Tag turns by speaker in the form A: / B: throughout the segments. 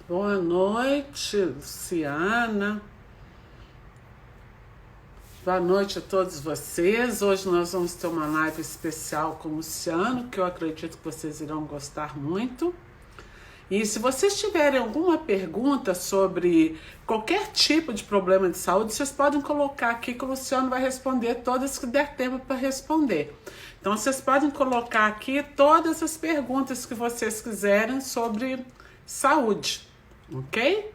A: Boa noite, Luciana. Boa noite a todos vocês. Hoje nós vamos ter uma live especial com o Luciano, que eu acredito que vocês irão gostar muito. E se vocês tiverem alguma pergunta sobre qualquer tipo de problema de saúde, vocês podem colocar aqui que o Luciano vai responder todas que der tempo para responder. Então vocês podem colocar aqui todas as perguntas que vocês quiserem sobre saúde, ok?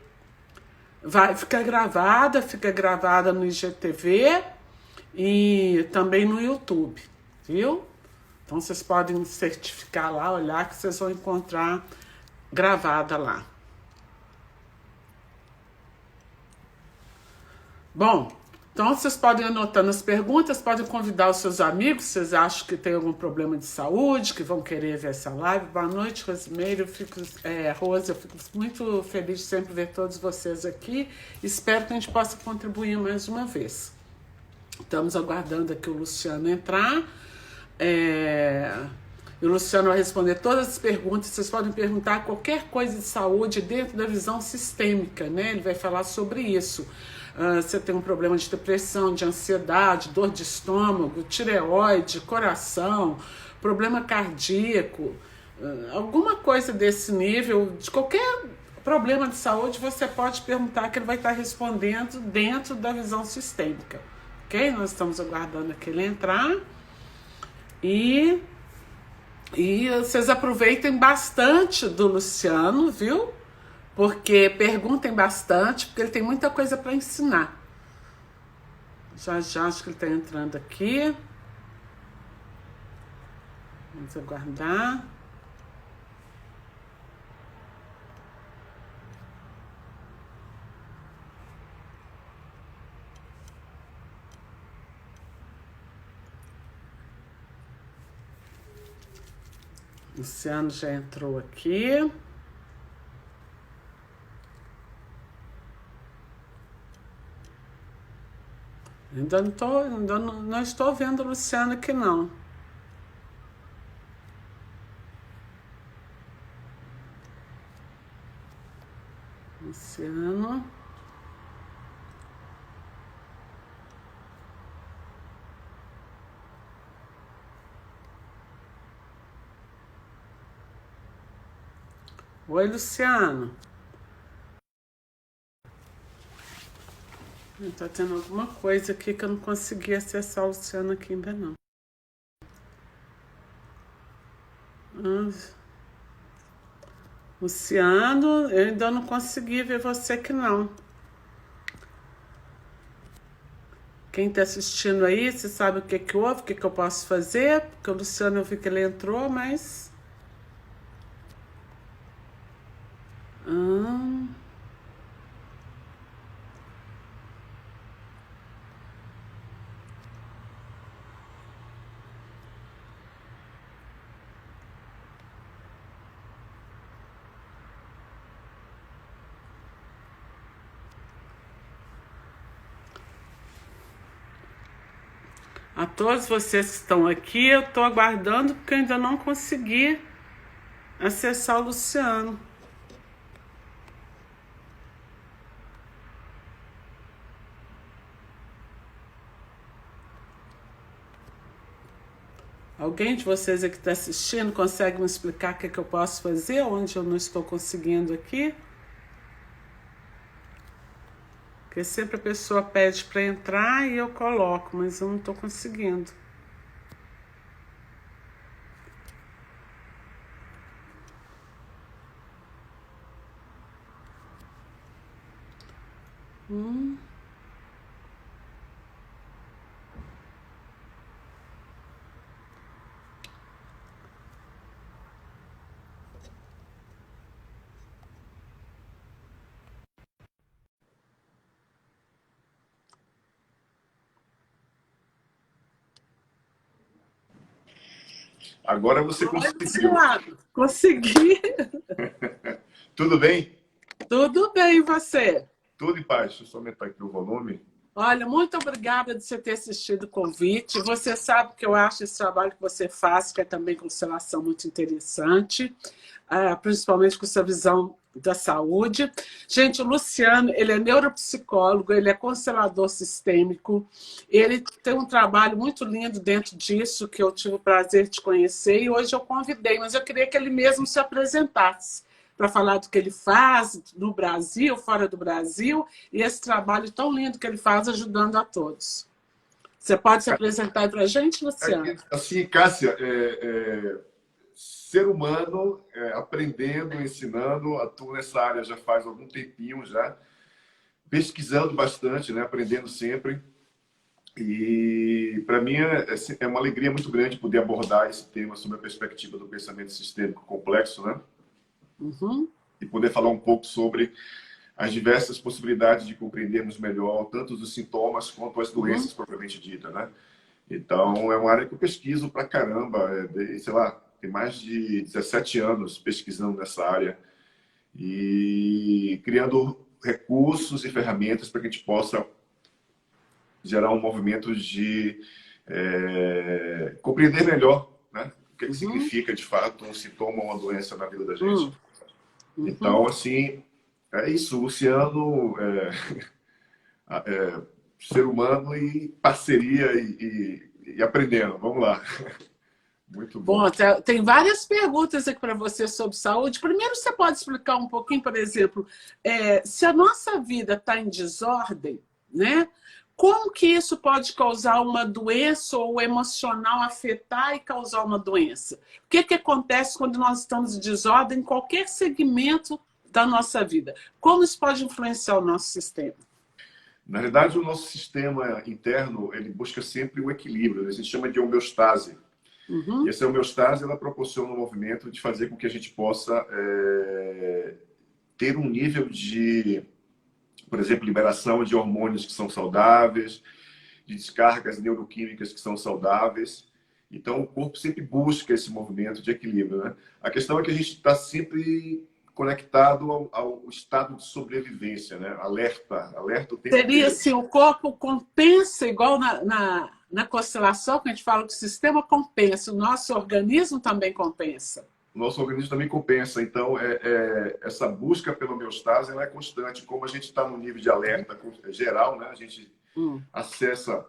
A: Fica gravada no IGTV e também no YouTube, viu? Então vocês podem certificar lá, olhar que vocês vão encontrar gravada lá. Bom, então vocês podem ir anotando as perguntas, podem convidar os seus amigos, se vocês acham que tem algum problema de saúde, que vão querer ver essa live. Boa noite, Rosimeire, Rosa, eu fico muito feliz de sempre ver todos vocês aqui. Espero que a gente possa contribuir mais uma vez. Estamos aguardando aqui o Luciano entrar. E o Luciano vai responder todas as perguntas. Vocês podem perguntar qualquer coisa de saúde dentro da visão sistêmica, né? Ele vai falar sobre isso. Você tem um problema de depressão, de ansiedade, dor de estômago, tireoide, coração, problema cardíaco, alguma coisa desse nível, de qualquer problema de saúde, você pode perguntar que ele vai estar respondendo dentro da visão sistêmica. Ok? Nós estamos aguardando aqui ele entrar. E vocês aproveitem bastante do Luciano, viu? Porque perguntem bastante, porque ele tem muita coisa para ensinar. Já acho que ele está entrando aqui. Vamos aguardar. O Luciano já entrou aqui. Ainda não estou vendo o Luciano aqui, não. Luciano. Oi, Luciano. Tá tendo alguma coisa aqui que eu não consegui acessar o Luciano aqui ainda não. Luciano, eu ainda não consegui ver você aqui não. Quem tá assistindo aí, você sabe o que houve, o que eu posso fazer? Porque o Luciano, eu vi que ele entrou, mas... A todos vocês que estão aqui, eu estou aguardando porque eu ainda não consegui acessar o Luciano. Alguém de vocês aqui que está assistindo consegue me explicar o que eu posso fazer, onde eu não estou conseguindo aqui? Porque sempre a pessoa pede para entrar e eu coloco, mas eu não estou conseguindo.
B: Agora você conseguiu.
A: Consegui.
B: Tudo bem?
A: Tudo bem, e você?
B: Tudo em paz. Deixa eu só aumentar aqui o volume.
A: Olha, muito obrigada de você ter assistido o convite. Você sabe que eu acho esse trabalho que você faz, que é também constelação, muito interessante, principalmente com essa visão da saúde. Gente, o Luciano, ele é neuropsicólogo, ele é constelador sistêmico, ele tem um trabalho muito lindo dentro disso, que eu tive o prazer de conhecer, e hoje eu convidei, mas eu queria que ele mesmo se apresentasse, para falar do que ele faz no Brasil, fora do Brasil, e esse trabalho tão lindo que ele faz ajudando a todos. Você pode se apresentar aí para a gente, Luciano?
B: Assim, Cássia, ser humano, aprendendo, ensinando, atuo nessa área já faz algum tempinho já, pesquisando bastante, né? Aprendendo sempre. E para mim é uma alegria muito grande poder abordar esse tema sobre a perspectiva do pensamento sistêmico complexo, né?
A: Uhum.
B: E poder falar um pouco sobre as diversas possibilidades de compreendermos melhor tanto os sintomas quanto as doenças propriamente ditas, né? Então, é uma área que eu pesquiso pra caramba, sei lá, tem mais de 17 anos pesquisando nessa área e criando recursos e ferramentas para que a gente possa gerar um movimento de compreender melhor, né? O que significa, de fato, um sintoma ou uma doença na vida da gente. Então, assim, é isso. Luciano, ser humano e parceria e aprendendo. Vamos lá. Muito bom.
A: Bom, tem várias perguntas aqui para você sobre saúde. Primeiro, você pode explicar um pouquinho, por exemplo, se a nossa vida está em desordem, né? Como que isso pode causar uma doença ou o emocional afetar e causar uma doença? O que acontece quando nós estamos em desordem em qualquer segmento da nossa vida? Como isso pode influenciar o nosso sistema?
B: Na verdade, o nosso sistema interno, ele busca sempre o equilíbrio, né? A gente chama de homeostase. E essa homeostase, ela proporciona um movimento de fazer com que a gente possa ter um nível de, por exemplo, liberação de hormônios que são saudáveis, de descargas neuroquímicas que são saudáveis. Então, o corpo sempre busca esse movimento de equilíbrio, né? A questão é que a gente está sempre conectado ao estado de sobrevivência, né? Alerta o tempo
A: Seria
B: inteiro.
A: assim, o corpo compensa, igual na constelação, que a gente fala que o sistema compensa, o nosso organismo também compensa.
B: O nosso organismo também compensa. Então, essa busca pela homeostase ela é constante. Como a gente está no nível de alerta geral, né? A gente acessa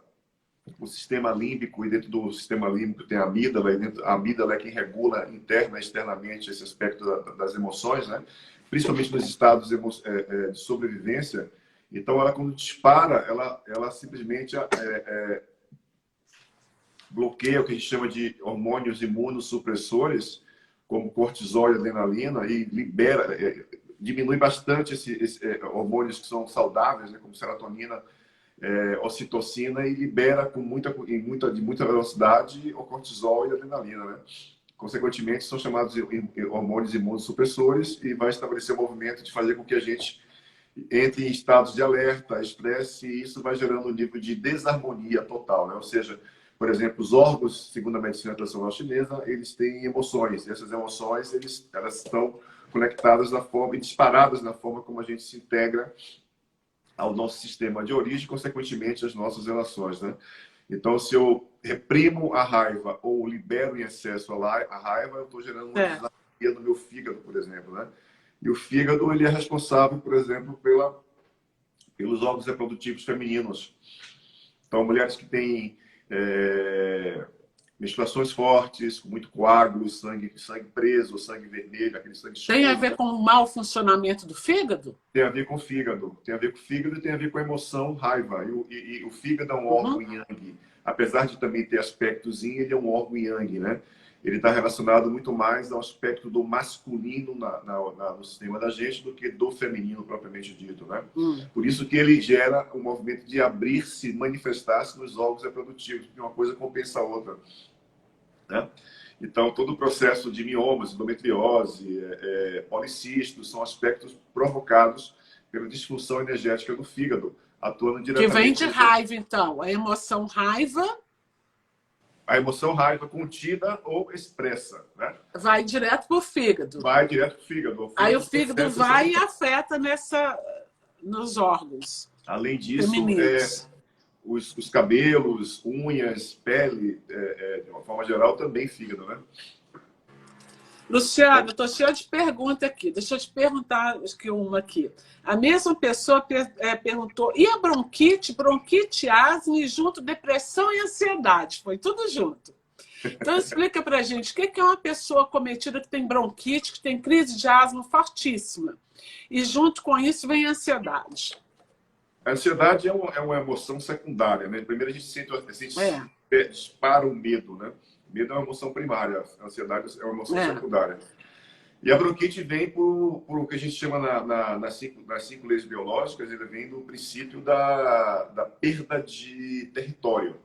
B: o sistema límbico, e dentro do sistema límbico tem a amígdala, e a amígdala é quem regula interna e externamente esse aspecto das emoções, né? Principalmente nos estados de sobrevivência. Então, ela quando dispara, ela simplesmente bloqueia o que a gente chama de hormônios imunossupressores, como cortisol e adrenalina, e libera, diminui bastante esses hormônios que são saudáveis, né, como serotonina, ocitocina, e libera de muita velocidade o cortisol e a adrenalina, né? Consequentemente, são chamados de hormônios imunossupressores e vai estabelecer o movimento de fazer com que a gente entre em estados de alerta, estresse, e isso vai gerando um nível de desarmonia total, né? Ou seja, por exemplo, os órgãos, segundo a medicina tradicional chinesa, eles têm emoções, e essas emoções elas estão conectadas na forma e disparadas na forma como a gente se integra ao nosso sistema de origem, consequentemente, às nossas relações, né? Então, se eu reprimo a raiva ou libero em excesso a raiva, eu estou gerando uma desarmonia no meu fígado, por exemplo, né? E o fígado, ele é responsável, por exemplo, pelos órgãos reprodutivos femininos. Então, mulheres que têm menstruações fortes, com muito coágulo, sangue preso, sangue vermelho, aquele sangue escuro.
A: Tem a ver com o mau funcionamento do fígado?
B: Tem a ver com o fígado. Tem a ver com o fígado e tem a ver com a emoção, raiva. E o fígado é um órgão yang. Apesar de também ter aspectos yin, ele é um órgão yang, né? Ele está relacionado muito mais ao aspecto do masculino no sistema da gente do que do feminino propriamente dito, né? Por isso que ele gera um movimento de abrir-se, manifestar-se nos órgãos reprodutivos, porque uma coisa compensa a outra, né? Então, todo o processo de miomas, endometriose, policistos, são aspectos provocados pela disfunção energética do fígado, atuando diretamente...
A: Que vem de raiva, então. A emoção raiva...
B: A emoção raiva contida ou expressa, né?
A: Vai direto para o fígado.
B: Vai direto para o fígado.
A: Aí o fígado vai e afeta nos órgãos.
B: Além disso, os cabelos, unhas, pele, de uma forma geral, também fígado, né?
A: Luciano, estou cheia de perguntas aqui. Deixa eu te perguntar aqui uma aqui. A mesma pessoa perguntou, e a bronquite? Bronquite, asma e junto depressão e ansiedade. Foi tudo junto. Então explica pra gente, o que é uma pessoa acometida que tem bronquite, que tem crise de asma fortíssima? E junto com isso vem a ansiedade.
B: A ansiedade é uma emoção secundária, né? Primeiro a gente dispara o medo, né? O medo é uma emoção primária, a ansiedade é uma emoção secundária. E a bronquite vem por o que a gente chama nas 5 leis biológicas, ele vem do princípio da perda de território.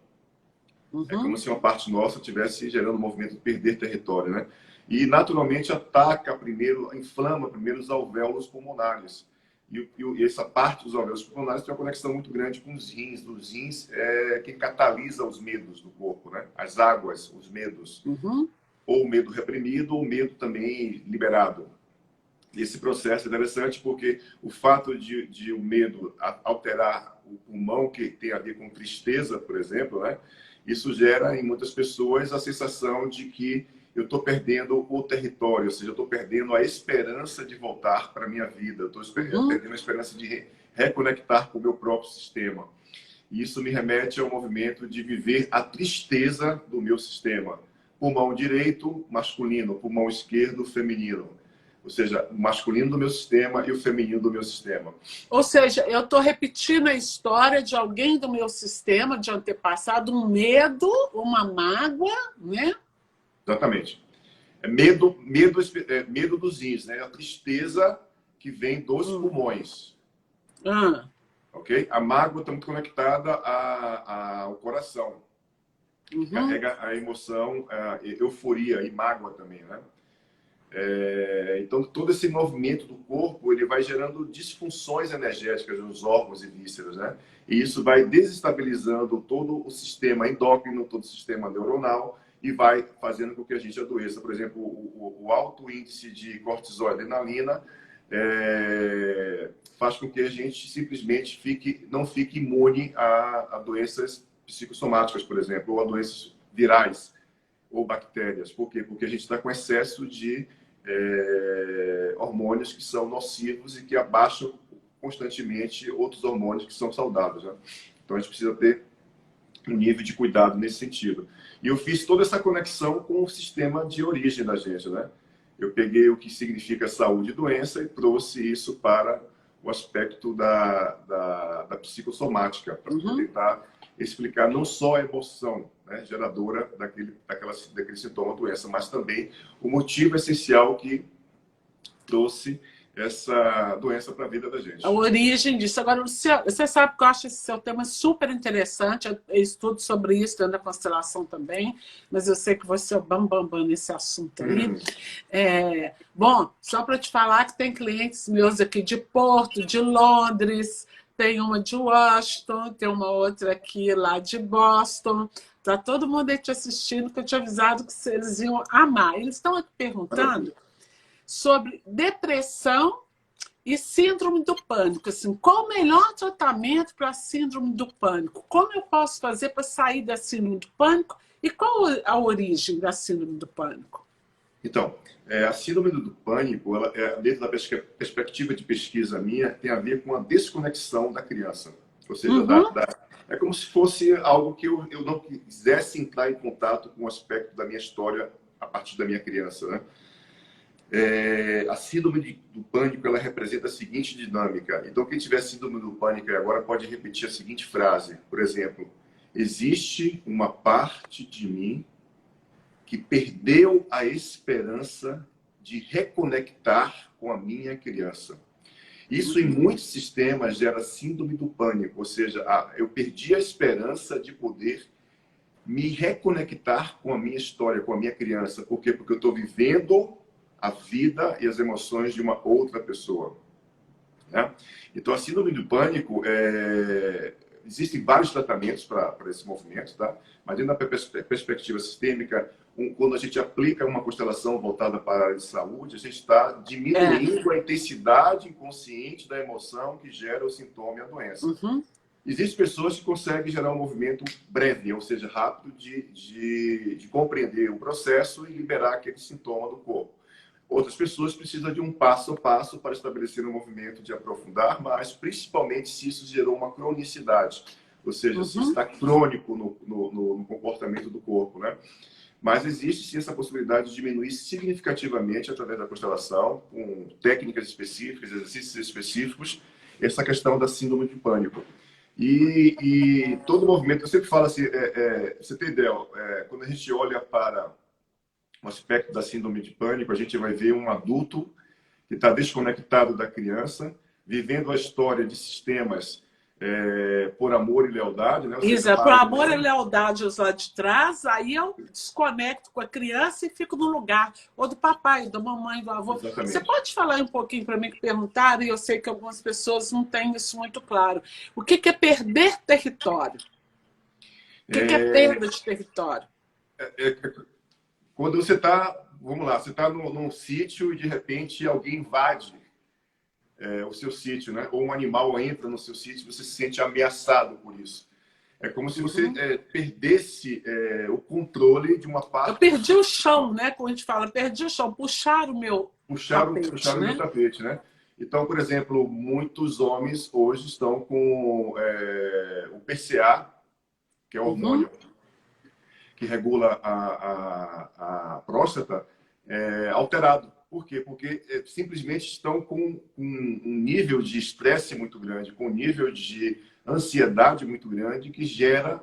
B: É como se uma parte nossa estivesse gerando um movimento de perder território, né? E naturalmente inflama primeiro os alvéolos pulmonares. E essa parte dos alvéolos pulmonares tem uma conexão muito grande com os rins. Os rins é quem catalisa os medos do corpo, né? As águas, os medos. Ou o medo reprimido, ou o medo também liberado. E esse processo é interessante porque o fato de o medo alterar o pulmão, que tem a ver com tristeza, por exemplo, né? Isso gera em muitas pessoas a sensação de que eu estou perdendo o território, ou seja, eu estou perdendo a esperança de voltar para a minha vida, eu estou perdendo a esperança de reconectar com o meu próprio sistema. E isso me remete ao movimento de viver a tristeza do meu sistema. Pulmão direito, masculino, pulmão esquerdo, feminino. Ou seja, o masculino do meu sistema e o feminino do meu sistema.
A: Ou seja, eu estou repetindo a história de alguém do meu sistema, de antepassado, um medo, uma mágoa, né?
B: Exatamente. É medo dos rins, né? A tristeza que vem dos pulmões. Ok? A mágoa está muito conectada ao coração. Carrega a emoção, a euforia e mágoa também, né? Então, todo esse movimento do corpo, ele vai gerando disfunções energéticas nos órgãos e vísceras, né? E isso vai desestabilizando todo o sistema endócrino, todo o sistema neuronal e vai fazendo com que a gente adoeça. Por exemplo, o alto índice de cortisol e adrenalina faz com que a gente simplesmente não fique imune a doenças psicossomáticas, por exemplo, ou a doenças virais ou bactérias. Por quê? Porque a gente está com excesso de hormônios que são nocivos e que abaixam constantemente outros hormônios que são saudáveis, né? Então a gente precisa ter um nível de cuidado nesse sentido. E eu fiz toda essa conexão com o sistema de origem da gente, né? Eu peguei o que significa saúde e doença e trouxe isso para o aspecto da psicossomática, para tentar explicar não só a emoção, né, geradora daquele sintoma, doença, mas também o motivo essencial que trouxe essa doença para a vida da gente.
A: A origem disso. Agora, Luciano, você sabe que eu acho esse seu tema super interessante, eu estudo sobre isso dentro da constelação também, mas eu sei que você é o bambambam nesse assunto aí. Bom, só para te falar que tem clientes meus aqui de Porto, de Londres, tem uma de Washington, tem uma outra aqui lá de Boston. Tá todo mundo aí te assistindo, que eu tinha avisado que eles iam amar. Eles estão aqui perguntando sobre depressão e síndrome do pânico. Assim, qual o melhor tratamento para a síndrome do pânico? Como eu posso fazer para sair da síndrome do pânico? E qual a origem da síndrome do pânico?
B: Então, a síndrome do pânico, dentro da perspectiva de pesquisa minha, tem a ver com a desconexão da criança. Ou seja, é como se fosse algo que eu não quisesse entrar em contato com o aspecto da minha história a partir da minha criança, né? A síndrome do pânico, ela representa a seguinte dinâmica. Então, quem tiver síndrome do pânico agora pode repetir a seguinte frase. Por exemplo, existe uma parte de mim que perdeu a esperança de reconectar com a minha criança. Isso, em muitos sistemas, gera síndrome do pânico. Ou seja, eu perdi a esperança de poder me reconectar com a minha história, com a minha criança. Por quê? Porque eu estou vivendo a vida e as emoções de uma outra pessoa, né? Então, a síndrome do pânico, existem vários tratamentos para esse movimento, tá? Mas dentro da perspectiva sistêmica, quando a gente aplica uma constelação voltada para a área de saúde, a gente está diminuindo a intensidade inconsciente da emoção que gera o sintoma e a doença. Existem pessoas que conseguem gerar um movimento breve, ou seja, rápido, de compreender o processo e liberar aquele sintoma do corpo. Outras pessoas precisam de um passo a passo para estabelecer um movimento de aprofundar, mas principalmente se isso gerou uma cronicidade, ou seja, se está crônico no comportamento do corpo, né? Mas existe sim essa possibilidade de diminuir significativamente através da constelação, com técnicas específicas, exercícios específicos, essa questão da síndrome de pânico. E todo movimento, eu sempre falo assim, você tem ideia, quando a gente olha para um aspecto da síndrome de pânico, a gente vai ver um adulto que está desconectado da criança, vivendo a história de sistemas por amor e lealdade, né?
A: Isso, por amor e lealdade os lá de trás, aí eu desconecto com a criança e fico no lugar, ou do papai, da mamãe, do avô.
B: Exatamente.
A: Você pode falar um pouquinho para mim que perguntaram, e eu sei que algumas pessoas não têm isso muito claro. O que é perder território? O que é perda de território?
B: Quando você está, vamos lá, você está num sítio e de repente alguém invade o seu sítio, né? Ou um animal entra no seu sítio, você se sente ameaçado por isso. É como se você perdesse o controle de uma parte.
A: Eu perdi o chão, né? Como a gente fala, perdi o chão, puxaram o meu tapete,
B: puxaram o meu tapete, né? Então, por exemplo, muitos homens hoje estão com o PCA, que é o hormônio que regula a próstata, alterado. Por quê? Porque simplesmente estão com um nível de estresse muito grande, com um nível de ansiedade muito grande, que gera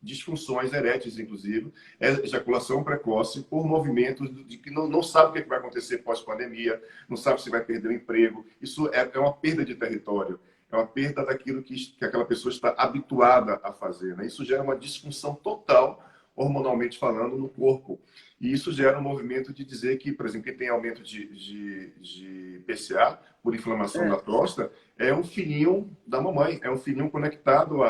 B: disfunções eréteis, inclusive, ejaculação precoce por movimentos de que não sabe o que vai acontecer pós-pandemia, não sabe se vai perder o emprego. Isso é uma perda de território, é uma perda daquilo que aquela pessoa está habituada a fazer, né? Isso gera uma disfunção total, hormonalmente falando, no corpo. E isso gera um movimento de dizer que, por exemplo, quem tem aumento de PCA, por inflamação da próstata, é um filhinho da mamãe, é um filhinho conectado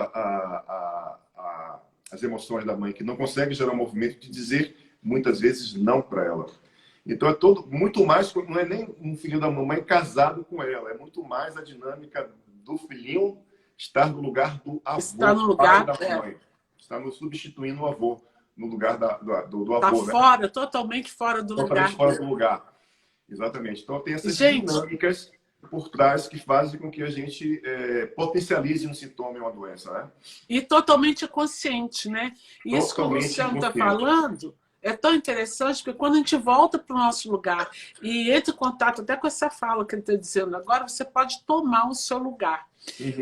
B: às emoções da mãe, que não consegue gerar um movimento de dizer, muitas vezes, não para ela. Então, é muito mais, não é nem um filhinho da mamãe casado com ela, é muito mais a dinâmica do filhinho estar no lugar do avô,
A: está no lugar
B: da mamãe. Está substituindo o avô no lugar do avô.
A: Está fora, totalmente fora do lugar.
B: Totalmente fora do lugar. Exatamente. Então, tem essas dinâmicas por trás que fazem com que a gente potencialize um sintoma e uma doença, né?
A: E totalmente consciente, né? E isso que o Luciano está falando é tão interessante, porque quando a gente volta para o nosso lugar e entra em contato até com essa fala que ele está dizendo agora, você pode tomar o seu lugar.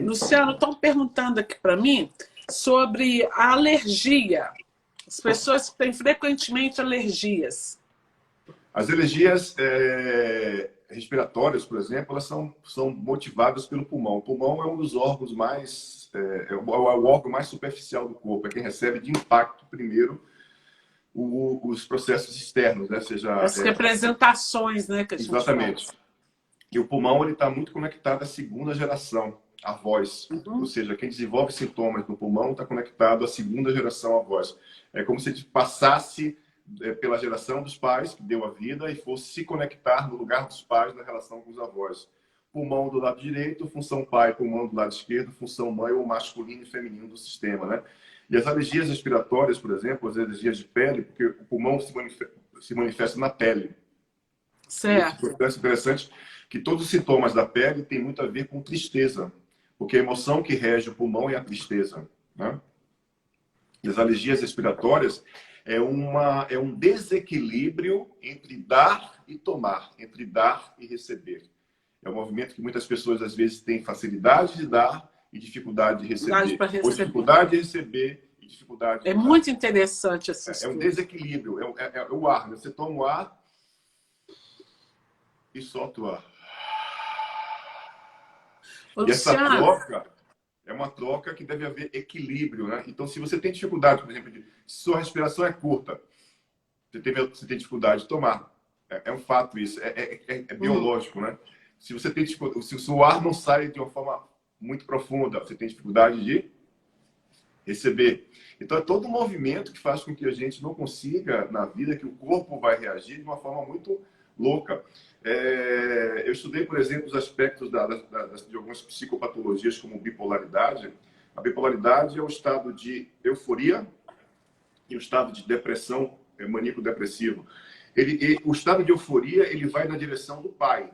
A: Luciano, estão perguntando aqui para mim sobre a alergia. As pessoas que têm frequentemente alergias.
B: As alergias respiratórias, por exemplo, elas são motivadas pelo pulmão. O pulmão é um dos órgãos mais... o órgão mais superficial do corpo. É quem recebe de impacto primeiro os processos externos, né? Seja,
A: as representações, né? Que a gente
B: exatamente. Faz. E o pulmão está muito conectado à segunda geração, à voz. Ou seja, quem desenvolve sintomas no pulmão está conectado à segunda geração, à voz. É como se a gente passasse pela geração dos pais, que deu a vida, e fosse se conectar no lugar dos pais na relação com os avós. Pulmão do lado direito, função pai, pulmão do lado esquerdo, função mãe, ou masculino e feminino do sistema, né? E as alergias respiratórias, por exemplo, as alergias de pele, porque o pulmão se manifesta na pele.
A: Certo.
B: É interessante que todos os sintomas da pele têm muito a ver com tristeza, porque a emoção que rege o pulmão é a tristeza, né? E as alergias respiratórias é um desequilíbrio entre dar e tomar, entre dar e receber. É um movimento que muitas pessoas, às vezes, têm facilidade de dar e dificuldade de receber. Ou dificuldade de receber e dificuldade de dar.
A: Muito interessante esse estudo.
B: É um desequilíbrio, é o ar. Você toma o ar e solta o ar.
A: Ô,
B: e essa troca é uma troca que deve haver equilíbrio, né? Então, se você tem dificuldade, por exemplo, se sua respiração é curta, você tem dificuldade de tomar. É um fato isso, é biológico, né? Se você tem dificuldade, se o seu ar não sai de uma forma muito profunda, você tem dificuldade de receber. Então, é todo um movimento que faz com que a gente não consiga, na vida, que o corpo vai reagir de uma forma muito louca. Eu estudei, por exemplo, os aspectos de algumas psicopatologias, como bipolaridade. A bipolaridade é o estado de euforia e o estado de depressão maníaco-depressivo. O estado de euforia, ele vai na direção do pai,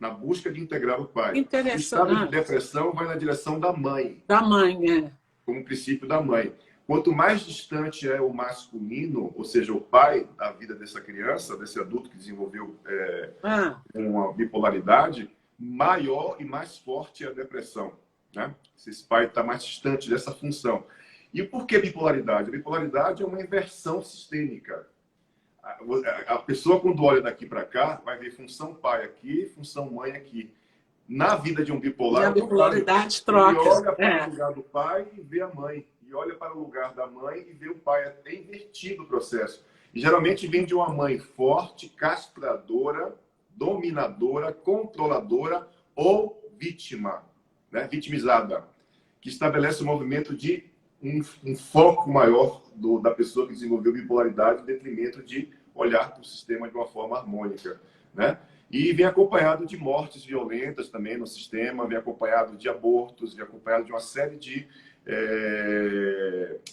B: na busca de integrar o pai. O estado de depressão vai na direção da mãe.
A: Da mãe, é.
B: Como princípio da mãe. Quanto mais distante é o masculino, ou seja, o pai da vida dessa criança, desse adulto que desenvolveu uma bipolaridade, maior e mais forte é a depressão, né? Esse pai está mais distante dessa função. E por que bipolaridade? A bipolaridade é uma inversão sistêmica. A pessoa, quando olha daqui para cá, vai ver função pai aqui, função mãe aqui. Na vida de um bipolar,
A: e a bipolaridade troca.
B: Ele olha para o lugar do pai e vê a mãe. E olha para o lugar da mãe e vê o pai. É até invertido o processo. E geralmente vem de uma mãe forte, castradora, dominadora, controladora ou vítima, né? Vitimizada, que estabelece um movimento de um foco maior da pessoa que desenvolveu bipolaridade em detrimento de olhar para o sistema de uma forma harmônica, né? E vem acompanhado de mortes violentas também no sistema, vem acompanhado de abortos, vem acompanhado de uma série de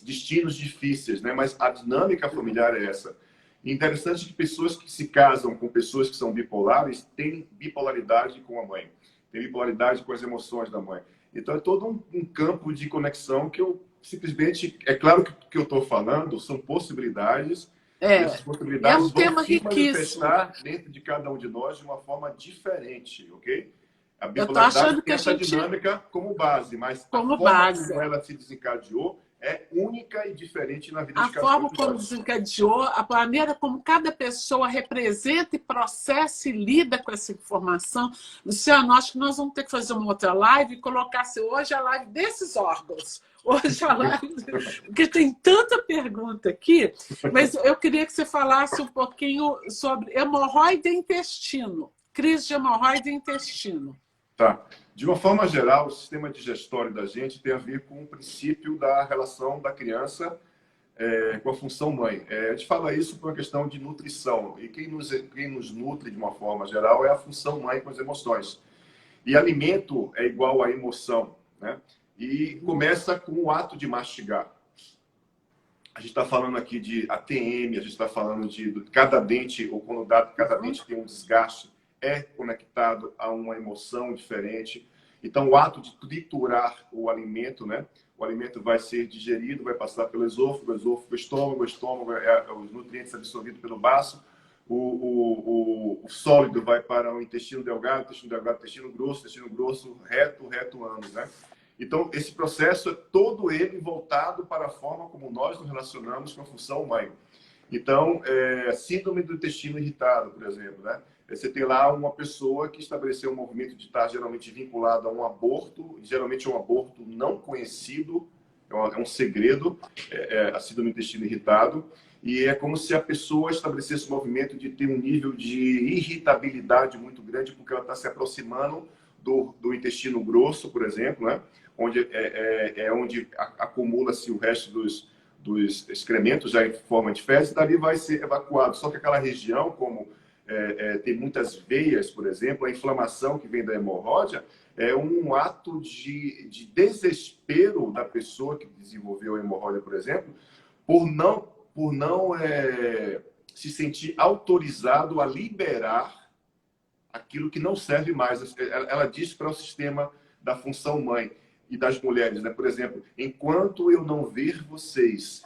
B: destinos difíceis, né? Mas a dinâmica familiar é essa. E interessante que pessoas que se casam com pessoas que são bipolares têm bipolaridade com a mãe, têm bipolaridade com as emoções da mãe. Então é todo um campo de conexão que eu simplesmente... É claro que o que eu estou falando são possibilidades. Essas possibilidades vão se manifestar dentro de cada um de nós de uma forma diferente, ok? A bipolaridade tem essa dinâmica como base, mas a forma como ela se desencadeou é única e diferente na vida de cada um.
A: A forma como desencadeou, a maneira como cada pessoa representa e processa e lida com essa informação. Luciano, acho que nós vamos ter que fazer uma outra live e colocar hoje a live desses órgãos. Hoje a live, porque tem tanta pergunta aqui, mas eu queria que você falasse um pouquinho sobre hemorroide e intestino, crise de hemorroide e intestino.
B: Tá. De uma forma geral, o sistema digestório da gente tem a ver com o princípio da relação da criança com a função mãe. A gente fala isso por uma questão de nutrição. E quem nos nutre de uma forma geral é a função mãe com as emoções. E alimento é igual a emoção, né? E começa com o ato de mastigar. A gente está falando aqui de ATM, a gente está falando de cada dente, ou quando cada dente tem um desgaste, é conectado a uma emoção diferente. Então, o ato de triturar o alimento, né? O alimento vai ser digerido, vai passar pelo esôfago, estômago, os nutrientes absorvidos pelo baço, o sólido vai para o intestino delgado, intestino grosso, reto, ânus, né? Então, esse processo é todo ele voltado para a forma como nós nos relacionamos com a função mãe. Então, síndrome do intestino irritado, por exemplo, né? Você tem lá uma pessoa que estabeleceu um movimento de estar geralmente vinculado a um aborto, geralmente é um aborto não conhecido, é um segredo, a síndrome do intestino irritado, e é como se a pessoa estabelecesse um movimento de ter um nível de irritabilidade muito grande, porque ela está se aproximando do intestino grosso, por exemplo, né? Onde onde acumula-se o resto dos excrementos já em forma de fezes, e dali vai ser evacuado. Só que aquela região, como tem muitas veias, por exemplo, a inflamação que vem da hemorroida é um ato de desespero da pessoa que desenvolveu a hemorroida, por exemplo, por não se sentir autorizado a liberar aquilo que não serve mais. Ela diz para o sistema da função mãe e das mulheres, né? Por exemplo, enquanto eu não ver vocês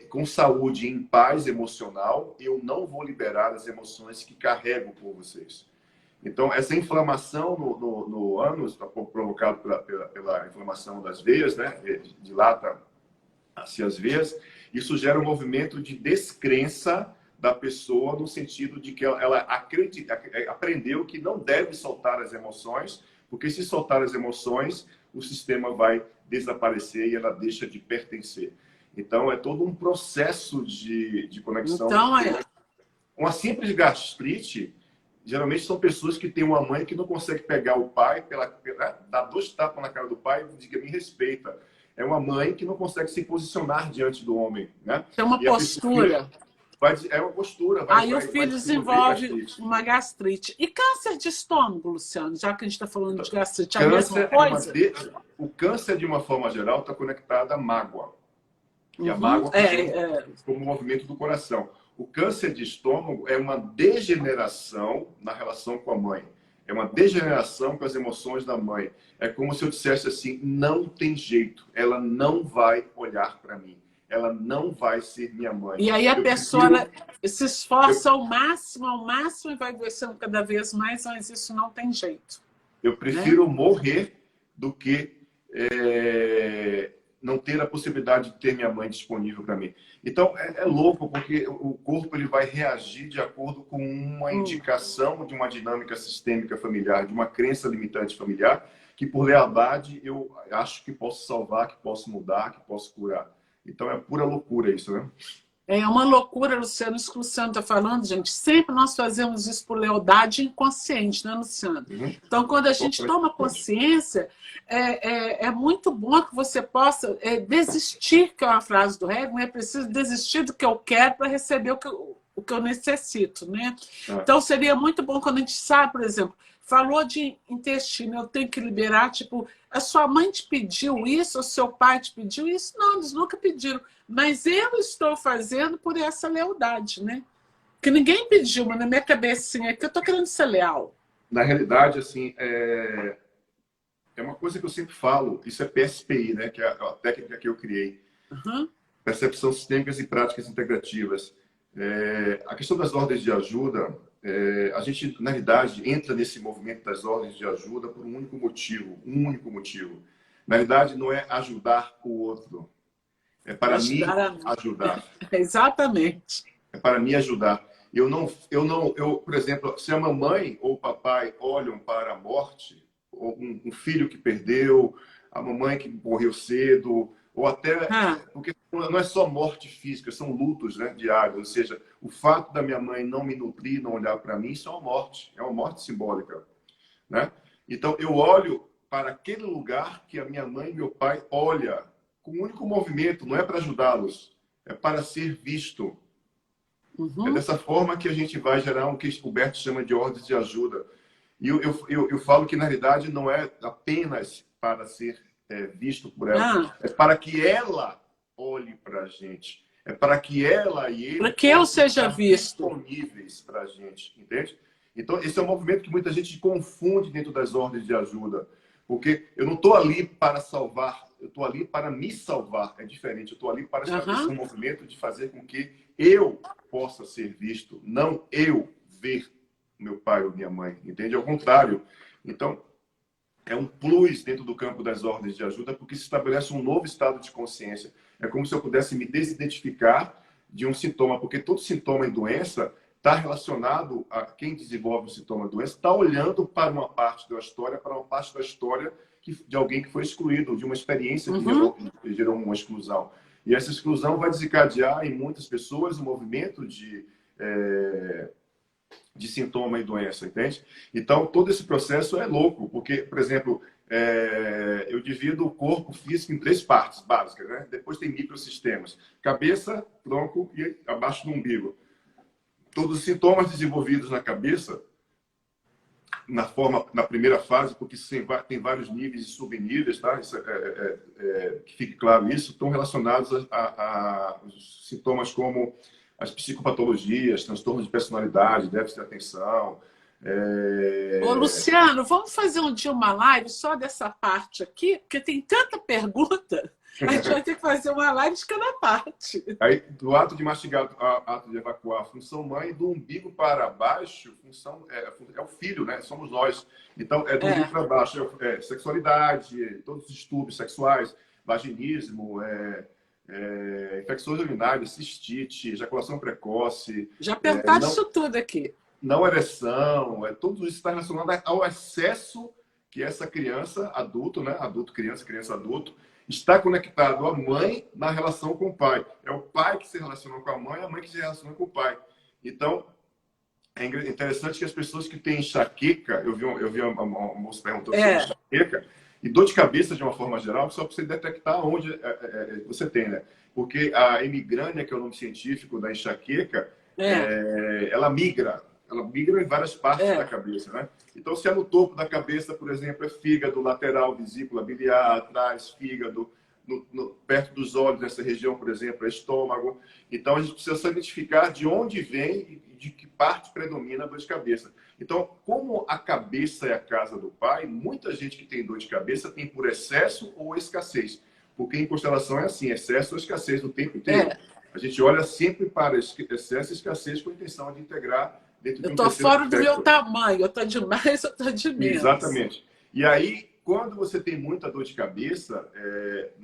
B: com saúde, em paz emocional, eu não vou liberar as emoções que carrego por vocês. Então, essa inflamação no ânus, provocada pela inflamação das veias, né? Dilata-se as veias, isso gera um movimento de descrença da pessoa, no sentido de que ela aprendeu que não deve soltar as emoções, porque se soltar as emoções, o sistema vai desaparecer e ela deixa de pertencer. Então, é todo um processo de conexão.
A: Então,
B: uma simples gastrite, geralmente são pessoas que têm uma mãe que não consegue pegar o pai, dar 2 tapas na cara do pai e diga, me respeita. É uma mãe que não consegue se posicionar diante do homem, né?
A: É uma postura.
B: É uma postura.
A: Aí o filho desenvolve uma gastrite. E câncer de estômago, Luciano? Já que a gente está falando de gastrite, é a mesma coisa?
B: O câncer, de uma forma geral, está conectado à mágoa. E a mágoa como movimento do coração. O câncer de estômago é uma degeneração na relação com a mãe. É uma degeneração com as emoções da mãe. É como se eu dissesse assim, não tem jeito. Ela não vai olhar para mim. Ela não vai ser minha mãe.
A: E aí a pessoa ela se esforça ao máximo, e vai versando cada vez mais, mas isso não tem jeito.
B: Eu prefiro morrer do que não ter a possibilidade de ter minha mãe disponível para mim. Então, é louco, porque o corpo ele vai reagir de acordo com uma indicação de uma dinâmica sistêmica familiar, de uma crença limitante familiar, que por lealdade eu acho que posso salvar, que posso mudar, que posso curar. Então, é pura loucura isso, né?
A: É uma loucura, Luciano. Isso que o Luciano está falando, gente. Sempre nós fazemos isso por lealdade inconsciente, né, Luciano? Então, quando a gente toma consciência, é muito bom que você possa desistir, que é uma frase do Hegel, é preciso desistir do que eu quero para receber o que eu necessito, né? Então, seria muito bom quando a gente sabe, por exemplo, falou de intestino, eu tenho que liberar, tipo, a sua mãe te pediu isso, o seu pai te pediu isso? Não, eles nunca pediram. Mas eu estou fazendo por essa lealdade, né? Que ninguém pediu, mas na minha cabecinha é que eu estou querendo ser leal.
B: Na realidade, assim, é uma coisa que eu sempre falo, isso é PSPI, né? Que é a técnica que eu criei. Percepção Sistêmicas e Práticas Integrativas. A questão das ordens de ajuda, a gente, na realidade, entra nesse movimento das ordens de ajuda por um único motivo. Na realidade, não é ajudar o outro. É para me ajudar.
A: Exatamente.
B: É para me ajudar. Por exemplo, se a mamãe ou o papai olham para a morte, ou um filho que perdeu, a mamãe que morreu cedo, ou até... Porque não é só morte física, são lutos, né, diários. Ou seja, o fato da minha mãe não me nutrir, não olhar para mim, isso é uma morte simbólica. Né? Então, eu olho para aquele lugar que a minha mãe e meu pai olham com um único movimento, não é para ajudá-los, é para ser visto. É dessa forma que a gente vai gerar o que o Humberto chama de ordens de ajuda. E eu falo que, na realidade, não é apenas para ser visto por ela, é para que ela olhe para a gente. É para que ela e ele...
A: Para que eu seja visto.
B: Disponíveis para a gente, entende? Então, esse é um movimento que muita gente confunde dentro das ordens de ajuda. Porque eu não estou ali para salvar, eu estou ali para me salvar. É diferente, eu estou ali para estabelecer um movimento de fazer com que eu possa ser visto, não eu ver meu pai ou minha mãe, entende? Ao contrário. Então, é um plus dentro do campo das ordens de ajuda, porque se estabelece um novo estado de consciência. É como se eu pudesse me desidentificar de um sintoma, porque todo sintoma e doença está relacionado a quem desenvolve o sintoma da doença, está olhando para uma parte da história, de alguém que foi excluído, de uma experiência que gerou uma exclusão. E essa exclusão vai desencadear em muitas pessoas um movimento de sintoma e doença, entende? Então, todo esse processo é louco, porque, por exemplo, eu divido o corpo físico em 3 partes básicas, né? Depois tem microsistemas: cabeça, tronco e abaixo do umbigo. Todos os sintomas desenvolvidos na cabeça, na primeira fase, porque tem vários níveis e subníveis, tá? Que fique claro isso, estão relacionados a sintomas como as psicopatologias, transtornos de personalidade, déficit de atenção.
A: Ô, Luciano, vamos fazer um dia uma live só dessa parte aqui, porque tem tanta pergunta. A gente vai ter que fazer uma live de cada parte.
B: Aí, do ato de mastigar, ato de evacuar, função mãe, do umbigo para baixo, função é o filho, né? Somos nós. Então, do umbigo para baixo, sexualidade, todos os distúrbios sexuais, vaginismo, infecções urinárias, cistite, ejaculação precoce.
A: Já perguntaram isso tudo aqui.
B: Não ereção, tudo isso está relacionado ao excesso que essa criança, adulto, né? Adulto, criança, criança, adulto, está conectado à mãe na relação com o pai. É o pai que se relaciona com a mãe que se relaciona com o pai. Então, é interessante que as pessoas que têm enxaqueca, eu vi uma moça perguntando sobre enxaqueca, e dor de cabeça de uma forma geral, só para você detectar onde você tem, né? Porque a hemigrânia, que é o nome científico da enxaqueca, ela migra em várias partes da cabeça, né? Então, se é no topo da cabeça, por exemplo, é fígado, lateral, vesícula biliar, atrás, fígado, perto dos olhos, nessa região, por exemplo, é estômago. Então, a gente precisa identificar de onde vem e de que parte predomina a dor de cabeça. Então, como a cabeça é a casa do pai, muita gente que tem dor de cabeça tem por excesso ou escassez. Porque em constelação é assim, excesso ou escassez o tempo inteiro. A gente olha sempre para excesso e escassez com a intenção de integrar dentro de
A: Eu
B: um
A: estou
B: terceiro
A: fora do
B: aspecto.
A: meu tamanho, eu estou de mais, eu estou de menos.
B: Exatamente. E aí, quando você tem muita dor de cabeça,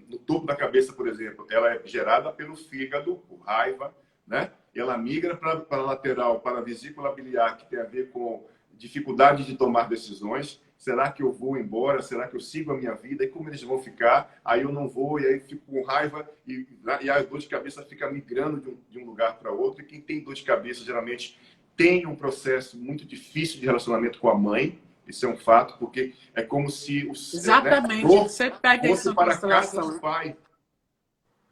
B: no topo da cabeça, por exemplo, ela é gerada pelo fígado, por raiva, né? Ela migra para a lateral, para a vesícula biliar, que tem a ver com dificuldade de tomar decisões. Será que eu vou embora? Será que eu sigo a minha vida? E como eles vão ficar? Aí eu não vou, e aí fico com raiva, e a dor de cabeça fica migrando de um lugar para outro. E quem tem dor de cabeça, geralmente, tem um processo muito difícil de relacionamento com a mãe. Isso é um fato, porque é como se
A: Exatamente, você pega isso
B: fosse
A: na
B: para a casa
A: constelação.
B: do pai.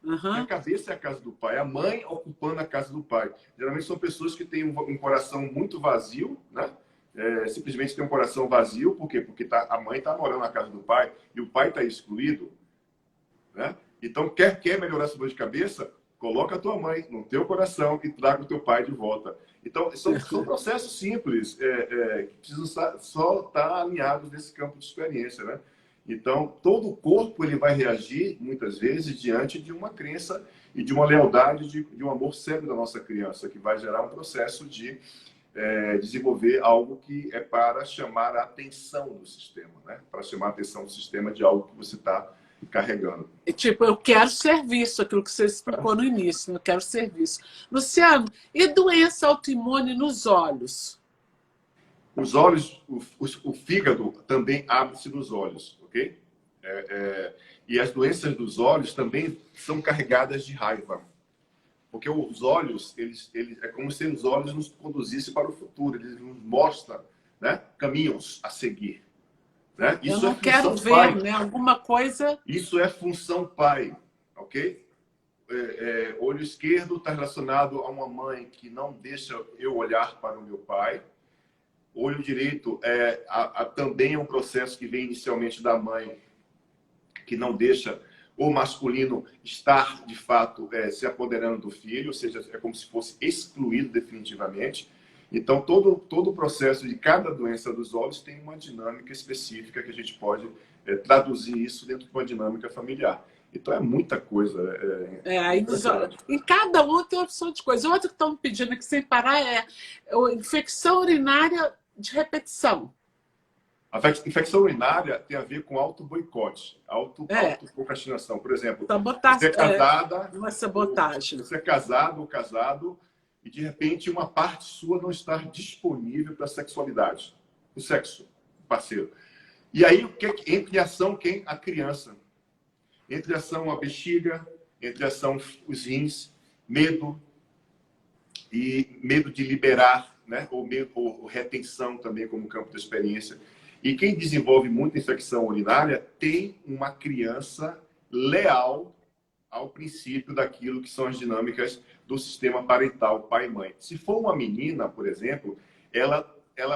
A: Uhum.
B: A cabeça é a casa do pai, a mãe ocupando a casa do pai. Geralmente são pessoas que têm um coração muito vazio, né? Simplesmente tem um coração vazio, por quê? Porque a mãe está morando na casa do pai e o pai está excluído, né? Então, quer melhorar essa dor de cabeça? Coloca a tua mãe no teu coração e traga o teu pai de volta. Então, são processos simples, que precisam só estar alinhados nesse campo de experiência, né? Então, todo o corpo ele vai reagir, muitas vezes, diante de uma crença e de uma lealdade, de um amor cego da nossa criança, que vai gerar um processo de desenvolver algo que é para chamar a atenção do sistema, né? Para chamar a atenção do sistema de algo que você está carregando.
A: Tipo, eu quero serviço, aquilo que você explicou no início, eu quero serviço. Luciano, e doença autoimune nos olhos?
B: Os olhos, o fígado também abre-se nos olhos, ok? E as doenças dos olhos também são carregadas de raiva. Porque os olhos, é como se os olhos nos conduzissem para o futuro, eles nos mostram, né, caminhos a seguir. Né? Isso
A: eu não quero ver, né? Alguma coisa...
B: Isso é função pai, ok? Olho esquerdo está relacionado a uma mãe que não deixa eu olhar para o meu pai. Olho direito também é um processo que vem inicialmente da mãe, que não deixa o masculino estar, de fato, se apoderando do filho, ou seja, é como se fosse excluído definitivamente. Então, todo o processo de cada doença dos olhos tem uma dinâmica específica que a gente pode traduzir isso dentro de uma dinâmica familiar. Então, é muita coisa.
A: Aí em cada um tem uma opção de coisa. Outro que estão me pedindo aqui sem parar é infecção urinária de repetição.
B: A infecção urinária tem a ver com auto-boicote, auto-procrastinação. Por exemplo, você é casada...
A: uma sabotagem.
B: Você é casado ou casado e, de repente, uma parte sua não está disponível para a sexualidade, o sexo, o parceiro. E aí, entra em ação quem? A criança. Entra em ação a bexiga, entra em ação os rins, medo de liberar, né? ou retenção também como campo de experiência. E quem desenvolve muita infecção urinária tem uma criança leal ao princípio daquilo que são as dinâmicas do sistema parental, pai e mãe. Se for uma menina, por exemplo, ela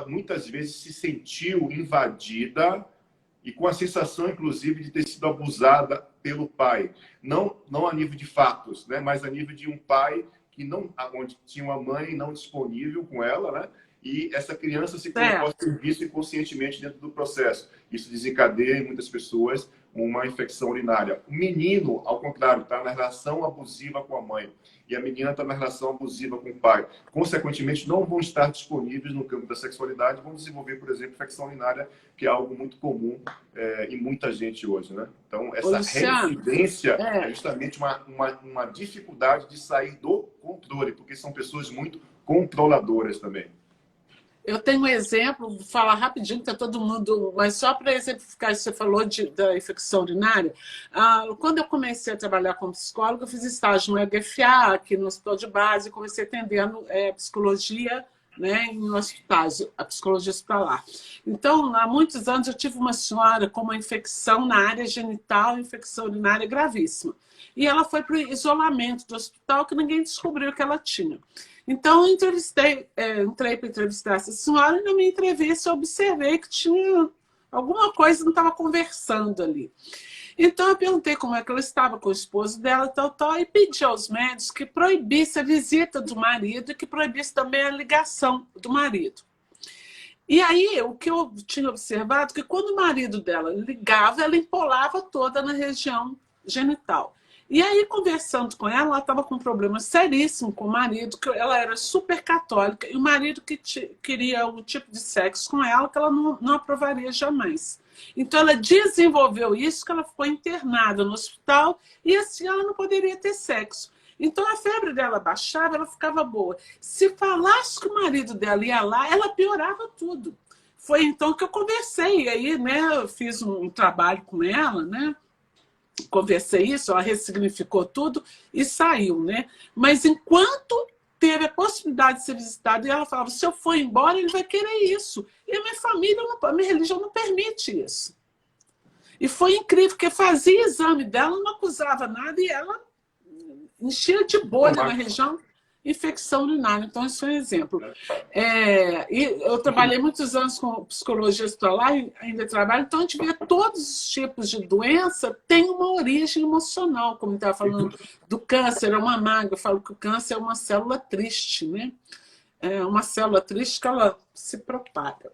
B: muitas vezes se sentiu invadida e com a sensação, inclusive, de ter sido abusada pelo pai. Não a nível de fatos, né? Mas a nível de um pai onde tinha uma mãe não disponível com ela, né? E essa criança se colocou a serviço inconscientemente dentro do processo. Isso desencadeia em muitas pessoas uma infecção urinária. O menino, ao contrário, está na relação abusiva com a mãe. E a menina está na relação abusiva com o pai. Consequentemente, não vão estar disponíveis no campo da sexualidade, vão desenvolver, por exemplo, infecção urinária, que é algo muito comum em muita gente hoje, né? Então, essa reincidência é justamente uma dificuldade de sair do controle, porque são pessoas muito controladoras também.
A: Eu tenho um exemplo, vou falar rapidinho, que está todo mundo... Mas só para exemplificar, você falou da infecção urinária. Quando eu comecei a trabalhar como psicóloga, eu fiz estágio no EGFA, aqui no hospital de base, e comecei atendendo psicologia, né, em hospitais, a psicologia hospitalar. Então, há muitos anos, eu tive uma senhora com uma infecção na área genital, infecção urinária gravíssima. E ela foi para o isolamento do hospital, que ninguém descobriu que ela tinha. Então, eu entrei para entrevistar essa senhora e na minha entrevista eu observei que tinha alguma coisa que não estava conversando ali. Então eu perguntei como é que ela estava com o esposo dela, tal, e pedi aos médicos que proibisse a visita do marido e que proibisse também a ligação do marido. E aí, o que eu tinha observado, que quando o marido dela ligava, ela empolava toda na região genital. E aí, conversando com ela estava com um problema seríssimo com o marido, que ela era super católica, e o marido que queria um tipo de sexo com ela que ela não aprovaria jamais. Então, ela desenvolveu isso, que ela ficou internada no hospital, e assim ela não poderia ter sexo. Então, a febre dela baixava, ela ficava boa. Se falasse que o marido dela ia lá, ela piorava tudo. Foi então que eu conversei, e aí, né, eu fiz um trabalho com ela, né? Conversei isso, ela ressignificou tudo e saiu, né? Mas enquanto teve a possibilidade de ser visitada, e ela falava, se eu for embora, ele vai querer isso. E a minha família, a minha religião não permite isso. E foi incrível, porque fazia exame dela, não acusava nada, e ela enchia de bolha na região, infecção urinária. Então, isso é um exemplo. E eu trabalhei muitos anos com psicologia hospitalar, e ainda trabalho, então a gente vê todos os tipos de doença têm uma origem emocional, como estava falando do câncer, é uma mágoa. Eu falo que o câncer é uma célula triste, né? É uma célula triste que ela se propaga.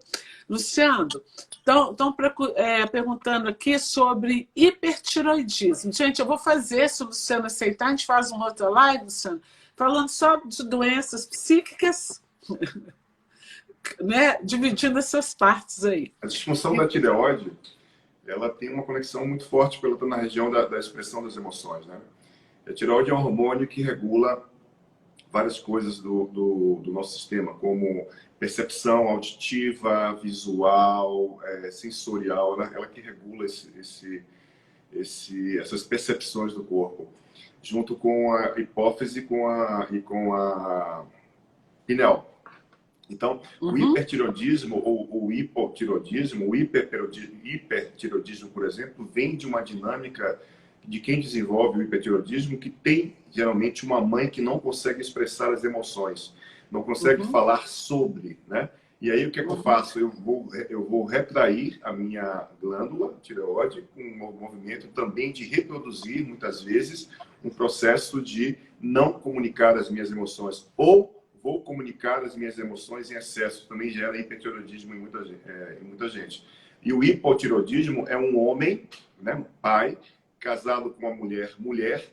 A: Luciano, estão perguntando aqui sobre hipertiroidismo. Gente, eu vou fazer, se o Luciano aceitar, a gente faz uma outra live, Luciano, falando só de doenças psíquicas, né? Dividindo essas partes aí.
B: A disfunção da tireoide, ela tem uma conexão muito forte na região da expressão das emoções, né? A tireoide é um hormônio que regula várias coisas do nosso sistema, como percepção auditiva, visual, sensorial, né? Ela que regula essas percepções do corpo, junto com a hipófise e com a pineal. Então, o hipertireoidismo ou o hipotireoidismo, o hipertireoidismo, por exemplo, vem de uma dinâmica de quem desenvolve o hipertireoidismo, que tem geralmente uma mãe que não consegue expressar as emoções, não consegue falar sobre, né? E aí o que é que eu faço? Eu vou retrair a minha glândula tireoide com um movimento também de reproduzir, muitas vezes, um processo de não comunicar as minhas emoções, ou vou comunicar as minhas emoções em excesso, também gera hipertireoidismo em muita gente. E o hipotireoidismo é um homem, né, pai, casado com uma mulher,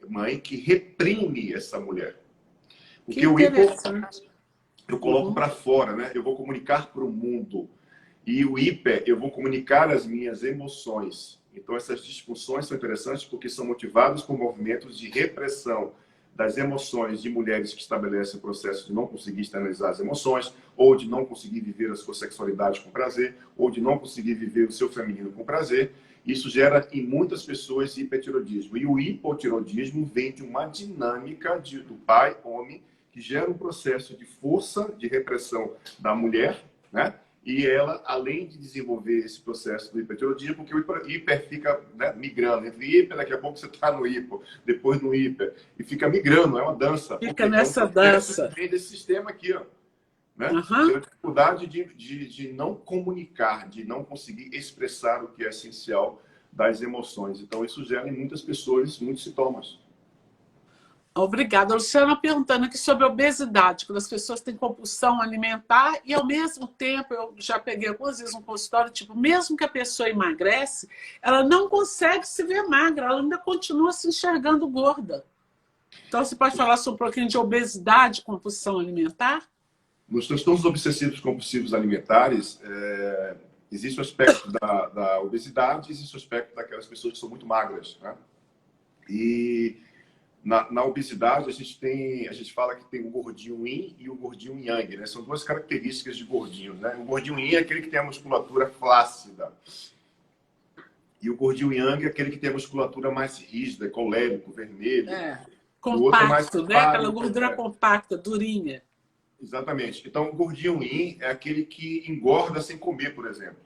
B: mãe, que reprime essa mulher. Porque o hipo eu coloco para fora, né? Eu vou comunicar para o mundo. E o hiper, eu vou comunicar as minhas emoções. Então, essas disfunções são interessantes porque são motivadas por movimentos de repressão das emoções de mulheres que estabelecem o processo de não conseguir externalizar as emoções, ou de não conseguir viver a sua sexualidade com prazer, ou de não conseguir viver o seu feminino com prazer. Isso gera em muitas pessoas hipertireoidismo. E o hipotireoidismo vem de uma dinâmica do pai, homem, que gera um processo de força, de repressão da mulher, né? E ela, além de desenvolver esse processo do hipertireoidismo, porque o hiper fica, né, migrando. Entre hiper, daqui a pouco você está no hipo, depois no hiper. E fica migrando, é uma dança.
A: Fica nessa dança.
B: Vem desse sistema aqui, ó. Né? Pela dificuldade de não comunicar, de não conseguir expressar o que é essencial das emoções. Então, isso gera em muitas pessoas muitos sintomas.
A: Obrigada. A Luciana perguntando aqui sobre obesidade, quando as pessoas têm compulsão alimentar e, ao mesmo tempo, eu já peguei algumas vezes um consultório, tipo, mesmo que a pessoa emagrece, ela não consegue se ver magra, ela ainda continua se enxergando gorda. Então, você pode falar sobre um pouquinho de obesidade, compulsão alimentar?
B: Nos transtornos obsessivos compulsivos alimentares, existe o aspecto da obesidade, existe o aspecto daquelas pessoas que são muito magras, né? E na obesidade, a gente fala que tem o gordinho yin e o gordinho yang, né? São duas características de gordinho, né? O gordinho yin é aquele que tem a musculatura flácida. E o gordinho yang é aquele que tem a musculatura mais rígida, colérico, vermelho.
A: Compacto, né? Aquela gordura compacta, durinha.
B: Exatamente. Então, o gordinho yin é aquele que engorda sem comer, por exemplo.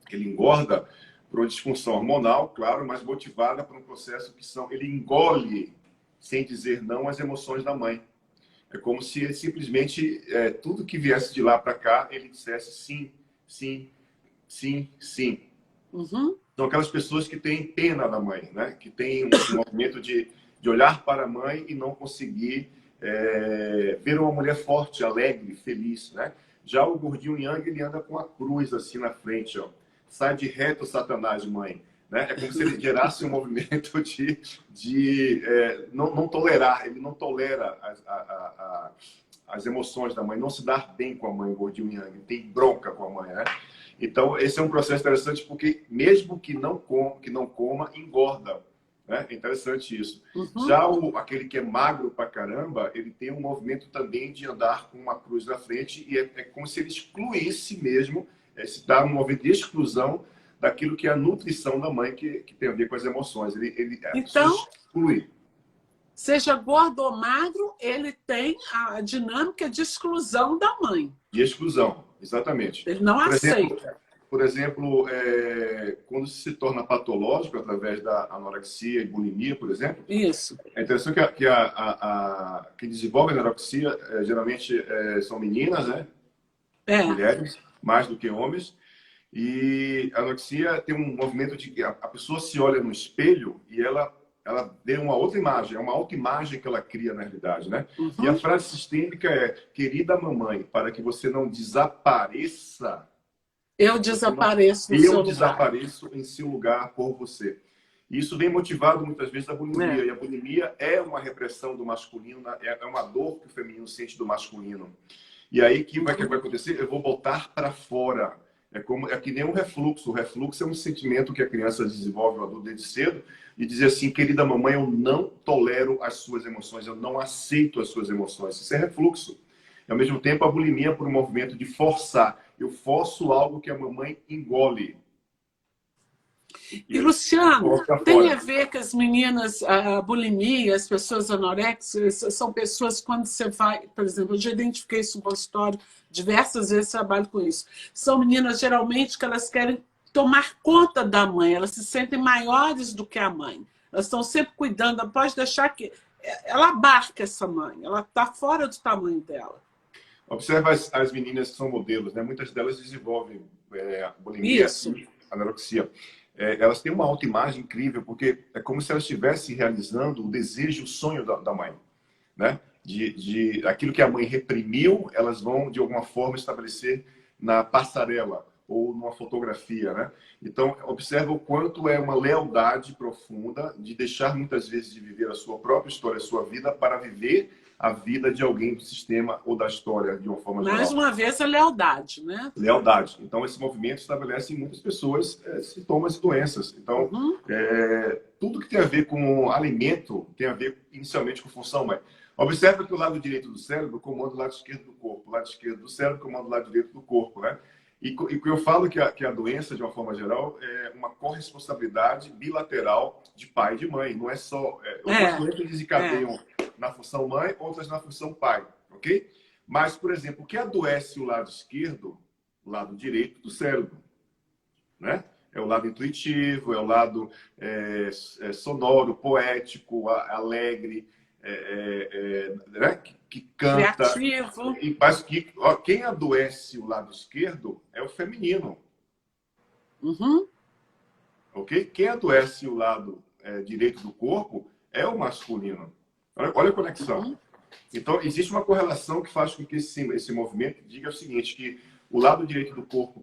B: Ele engorda por uma disfunção hormonal, claro, mas motivada por um processo ele engole, sem dizer não, as emoções da mãe. É como se ele simplesmente, tudo que viesse de lá para cá, ele dissesse sim, sim, sim, sim.
A: Uhum.
B: São aquelas pessoas que têm pena da mãe, né? Que têm um movimento de olhar para a mãe e não conseguir ver uma mulher forte, alegre, feliz, né? Já o gordinho Yang, ele anda com a cruz assim na frente, ó. Sai de reto, Satanás, mãe. Né? É como se ele gerasse um movimento de não tolerar, ele não tolera as emoções da mãe, não se dar bem com a mãe, o gordinho Yang, ele tem bronca com a mãe, né? Então, esse é um processo interessante porque mesmo que não coma, engorda. Né? É interessante isso.
A: Uhum.
B: Já aquele que é magro pra caramba, ele tem um movimento também de andar com uma cruz na frente e é como se ele excluísse mesmo, se dá um movimento de exclusão daquilo que é a nutrição da mãe, que tem a ver com as emoções. A pessoa
A: Então,
B: exclui.
A: seja gordo ou magro, ele tem a dinâmica de exclusão da mãe.
B: De exclusão, exatamente.
A: Ele não aceita.
B: Por exemplo, quando se torna patológico através da anorexia e bulimia, por exemplo,
A: Isso.
B: é interessante que quem desenvolve a anorexia geralmente são meninas, né? Mulheres, mais do que homens. E a anorexia tem um movimento de que a pessoa se olha no espelho e ela vê uma outra imagem, é uma autoimagem que ela cria na realidade, né?
A: Uhum.
B: E a frase sistêmica é: querida mamãe, para que você não desapareça,
A: eu desapareço
B: desapareço em seu lugar por você. E isso vem motivado muitas vezes da bulimia. E a bulimia é uma repressão do masculino, é uma dor que o feminino sente do masculino. E aí que vai acontecer? Eu vou botar para fora. É que nem um refluxo. O refluxo é um sentimento que a criança desenvolve, o adulto desde cedo, e dizer assim: querida mamãe, eu não tolero as suas emoções, eu não aceito as suas emoções. Isso é refluxo. E, ao mesmo tempo, a bulimia por um movimento de forçar. Eu forço algo que a mamãe engole.
A: E, Luciano, tem a ver que as meninas, a bulimia, as pessoas anoréxicas, são pessoas, quando você vai, por exemplo, eu já identifiquei isso no consultório, diversas vezes trabalho com isso. São meninas, geralmente, que elas querem tomar conta da mãe, elas se sentem maiores do que a mãe. Elas estão sempre cuidando, ela pode deixar que... Ela abarca essa mãe, ela está fora do tamanho dela.
B: Observa as meninas que são modelos, né? Muitas delas desenvolvem bulimia e anorexia. Elas têm uma autoimagem incrível, porque é como se elas estivessem realizando o desejo, o sonho da mãe. Né? De aquilo que a mãe reprimiu, elas vão, de alguma forma, estabelecer na passarela ou numa fotografia. Né? Então, observa o quanto é uma lealdade profunda de deixar, muitas vezes, de viver a sua própria história, a sua vida, para viver a vida de alguém do sistema ou da história, de uma forma geral.
A: Mais uma vez, a lealdade, né?
B: Lealdade. Então, esse movimento estabelece em muitas pessoas sintomas e doenças. Então, tudo que tem a ver com alimento tem a ver inicialmente com função mãe. Observa que o lado direito do cérebro comanda o lado esquerdo do corpo. O lado esquerdo do cérebro comanda o lado direito do corpo, né? E eu falo que a doença, de uma forma geral, é uma corresponsabilidade bilateral de pai e de mãe. Não é só... Algumas doenças desencadeiam na função mãe, outras na função pai, ok? Mas, por exemplo, o que adoece o lado esquerdo, o lado direito do cérebro, né? É o lado intuitivo, é o lado sonoro, poético, alegre, né? que canta.
A: Criativo.
B: Mas quem adoece o lado esquerdo é o feminino.
A: Uhum.
B: Ok? Quem adoece o lado direito do corpo é o masculino. Olha a conexão. Então, existe uma correlação que faz com que esse movimento diga o seguinte, que o lado direito do corpo,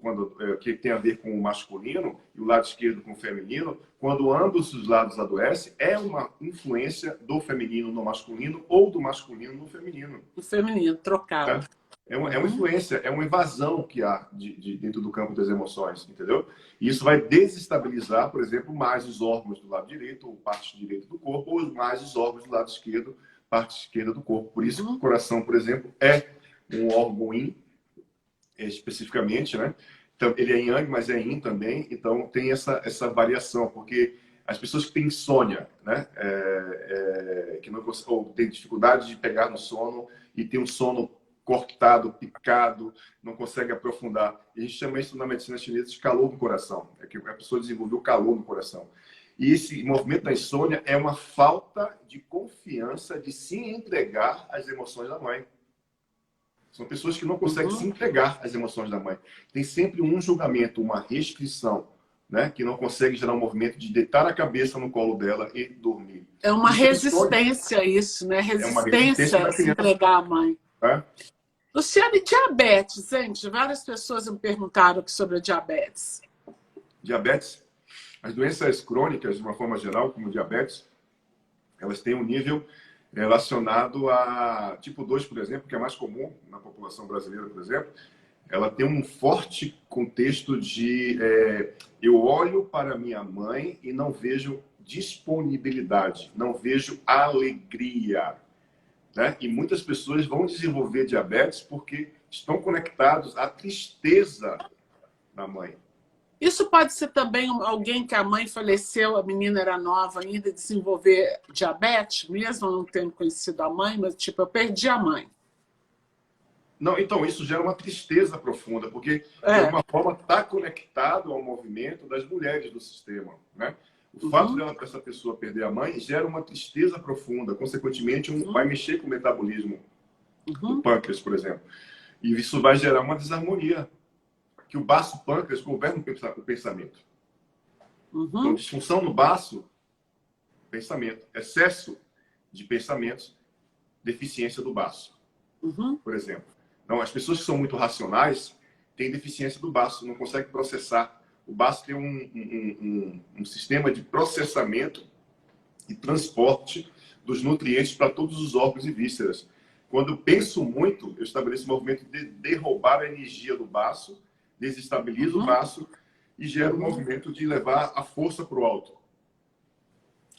B: que tem a ver com o masculino, e o lado esquerdo com o feminino, quando ambos os lados adoecem, é uma influência do feminino no masculino ou do masculino no feminino.
A: O feminino, trocado.
B: É uma influência, é uma invasão que há dentro do campo das emoções, entendeu? E isso vai desestabilizar, por exemplo, mais os órgãos do lado direito, ou parte direita do corpo, ou mais os órgãos do lado esquerdo, parte esquerda do corpo. Por isso, o coração, por exemplo, é um órgão yin, especificamente, né? Então, ele é yang, mas é yin também. Então, tem essa variação, porque as pessoas que têm insônia, né? Que não ou têm dificuldade de pegar no sono e tem um sono cortado, picado, não consegue aprofundar. E a gente chama isso na medicina chinesa de calor no coração. É que a pessoa desenvolveu calor no coração. E esse movimento da insônia é uma falta de confiança de se entregar às emoções da mãe. São pessoas que não conseguem se entregar às emoções da mãe. Tem sempre um julgamento, uma restrição, né? Que não consegue gerar um movimento de deitar a cabeça no colo dela e dormir.
A: É uma
B: Isso
A: resistência a isso, né?
B: é uma resistência
A: Resistência
B: da
A: a se
B: criança.
A: entregar à mãe.
B: Né?
A: Luciane, diabetes, gente. Várias pessoas me perguntaram aqui sobre a diabetes.
B: Diabetes, as doenças crônicas, de uma forma geral, como diabetes, elas têm um nível relacionado a tipo 2, por exemplo, que é mais comum na população brasileira, por exemplo. Ela tem um forte contexto de eu olho para minha mãe e não vejo disponibilidade, não vejo alegria. Né? E muitas pessoas vão desenvolver diabetes porque estão conectados à tristeza da mãe.
A: Isso pode ser também alguém que a mãe faleceu, a menina era nova ainda, desenvolver diabetes, mesmo não tendo conhecido a mãe, mas tipo, eu perdi a mãe.
B: Não, então, isso gera uma tristeza profunda, porque, de alguma forma, está conectado ao movimento das mulheres do sistema. Né? O fato dessa pessoa perder a mãe gera uma tristeza profunda, consequentemente, vai mexer com o metabolismo do pâncreas, por exemplo. E isso vai gerar uma desarmonia, que o baço pâncreas governa o pensamento. Então, disfunção no baço, pensamento. Excesso de pensamentos, deficiência do baço, por exemplo. Então, as pessoas que são muito racionais têm deficiência do baço, não conseguem processar. O baço tem um sistema de processamento e transporte dos nutrientes para todos os órgãos e vísceras. Quando eu penso muito, eu estabeleço um movimento de derrubar a energia do baço, desestabilizo o baço e gero um movimento de levar a força para o alto.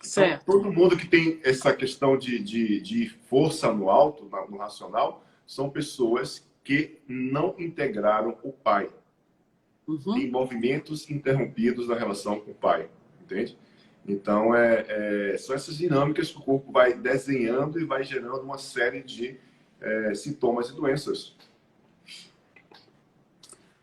B: Então, todo mundo que tem essa questão de força no alto, no racional, são pessoas que não integraram o pai. Tem movimentos interrompidos na relação com o pai, entende? Então, são essas dinâmicas que o corpo vai desenhando e vai gerando uma série de sintomas e doenças.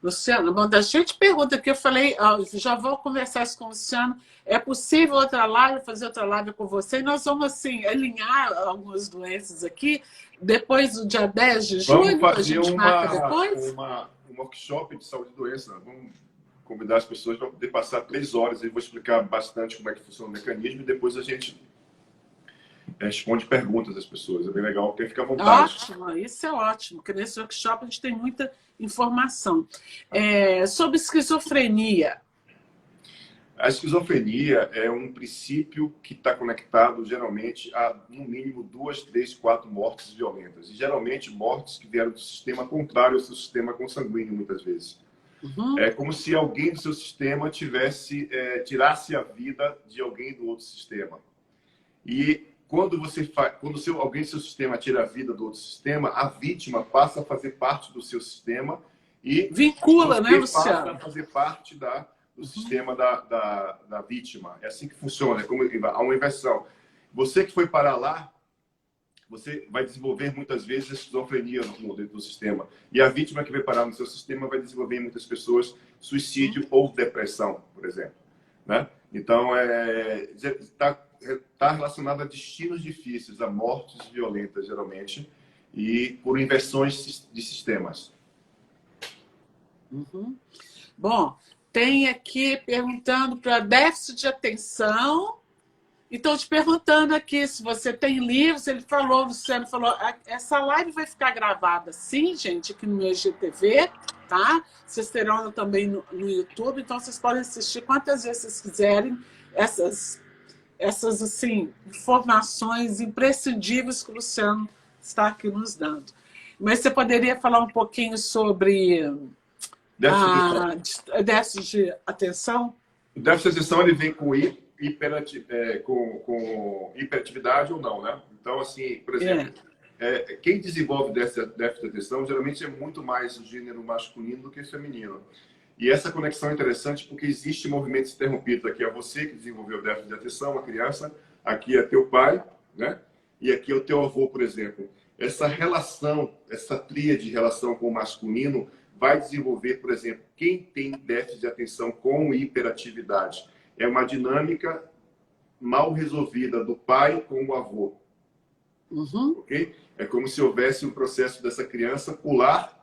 A: Luciano, bom, da gente pergunta aqui, eu falei, já vou conversar isso com o Luciano, é possível outra live, fazer outra live com você? E nós vamos, assim, alinhar algumas doenças aqui, depois do dia 10 de julho,
B: vamos fazer
A: a gente marca depois?
B: um workshop de saúde e doença. Vamos convidar as pessoas para poder passar 3 horas e vou explicar bastante como é que funciona o mecanismo e depois a gente responde perguntas das pessoas. É bem legal, porque fica à vontade.
A: Ótimo, isso é ótimo, porque nesse workshop a gente tem muita informação. Sobre esquizofrenia.
B: A esquizofrenia é um princípio que está conectado, geralmente, a, no mínimo, 2, 3, 4 mortes violentas. E, geralmente, mortes que vieram do sistema contrário ao seu sistema consanguíneo, muitas vezes. É como se alguém do seu sistema tirasse a vida de alguém do outro sistema. E quando alguém do seu sistema tira a vida do outro sistema, a vítima passa a fazer parte do seu sistema e
A: vincula, né, Luciano?
B: Passa a fazer parte do sistema da vítima. É assim que funciona, há uma inversão. Você que foi para lá, você vai desenvolver muitas vezes esquizofrenia dentro do sistema. E a vítima que vai parar no seu sistema vai desenvolver em muitas pessoas suicídio ou depressão, por exemplo. Né? Então, está relacionado a destinos difíceis, a mortes violentas, geralmente, e por inversões de sistemas.
A: Bom, tem aqui perguntando para déficit de atenção. E estão te perguntando aqui se você tem livros. Ele falou, o Luciano falou, essa live vai ficar gravada sim, gente, aqui no meu IGTV, tá? Vocês terão também no YouTube, então vocês podem assistir quantas vezes vocês quiserem essas assim, informações imprescindíveis que o Luciano está aqui nos dando. Mas você poderia falar um pouquinho sobre déficit de atenção?
B: O déficit de atenção ele vem com hiperatividade ou não, né? Então, assim, por exemplo, quem desenvolve déficit de atenção geralmente é muito mais o gênero masculino do que feminino. E essa conexão é interessante porque existe movimentos interrompidos. Aqui é você que desenvolveu o déficit de atenção, a criança, aqui é teu pai, né? E aqui é o teu avô, por exemplo. Essa relação, essa tríade de relação com o masculino vai desenvolver, por exemplo, quem tem déficit de atenção com hiperatividade. É uma dinâmica mal resolvida do pai com o avô. Ok? É como se houvesse um processo dessa criança pular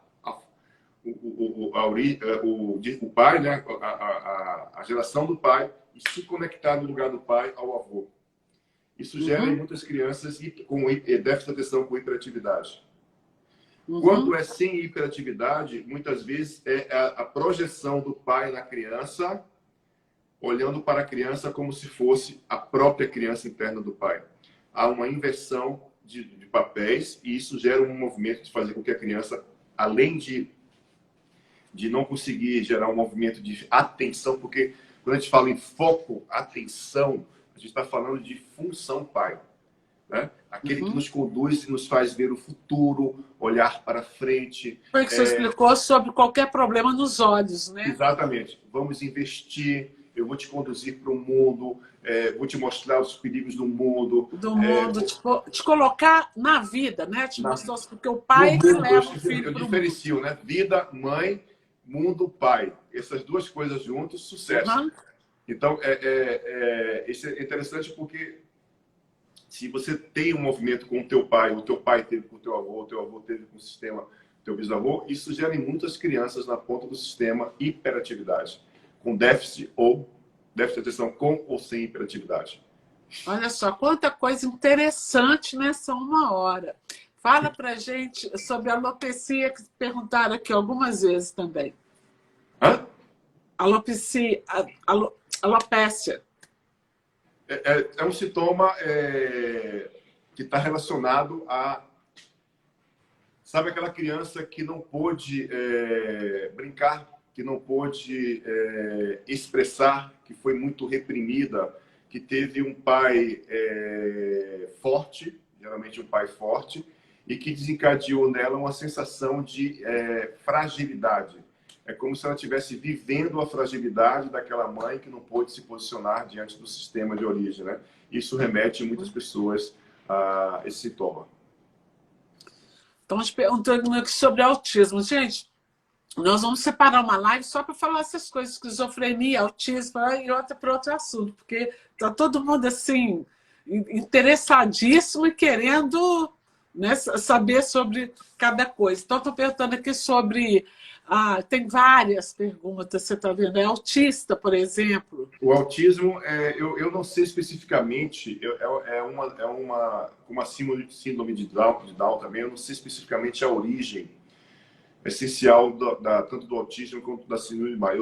B: o pai, né? A geração do pai, e se conectar no lugar do pai ao avô. Isso gera em muitas crianças com déficit de atenção com hiperatividade. Quando é sem hiperatividade, muitas vezes é a projeção do pai na criança, olhando para a criança como se fosse a própria criança interna do pai. Há uma inversão de papéis e isso gera um movimento de fazer com que a criança, além de não conseguir gerar um movimento de atenção, porque quando a gente fala em foco, atenção, a gente está falando de função pai. Né? Aquele que nos conduz e nos faz ver o futuro, olhar para frente.
A: Foi o que você explicou sobre qualquer problema nos olhos, né?
B: Exatamente. Vamos investir, eu vou te conduzir para o mundo, vou te mostrar os perigos do mundo.
A: Te colocar na vida, né? Te mostrar, porque o pai que leva o filho para o mundo.
B: Eu diferencio, né? Vida, mãe, mundo, pai. Essas duas coisas juntas, sucesso. Então, isso é interessante porque se você tem um movimento com o teu pai teve com o teu avô teve com o sistema do teu bisavô, isso gera em muitas crianças na ponta do sistema hiperatividade, com déficit de atenção com ou sem hiperatividade.
A: Olha só, quanta coisa interessante nessa uma hora. Fala pra gente sobre a alopecia, que perguntaram aqui algumas vezes também.
B: Hã?
A: Alopecia, alopécia.
B: É um sintoma que está relacionado a... Sabe aquela criança que não pôde brincar, que não pôde expressar, que foi muito reprimida, que teve um pai forte, geralmente um pai forte, e que desencadeou nela uma sensação de fragilidade. É como se ela estivesse vivendo a fragilidade daquela mãe que não pôde se posicionar diante do sistema de origem, né? Isso remete muitas pessoas a esse sintoma.
A: Estão te perguntando aqui sobre autismo. Gente, nós vamos separar uma live só para falar essas coisas, esquizofrenia, autismo e outra para outro assunto, porque está todo mundo assim, interessadíssimo e querendo, né, saber sobre cada coisa. Então, estou perguntando aqui sobre... tem várias perguntas, você está vendo. É autista, por exemplo?
B: O autismo, eu não sei especificamente, uma síndrome de Down também, eu não sei especificamente a origem essencial tanto do autismo quanto da síndrome de Down.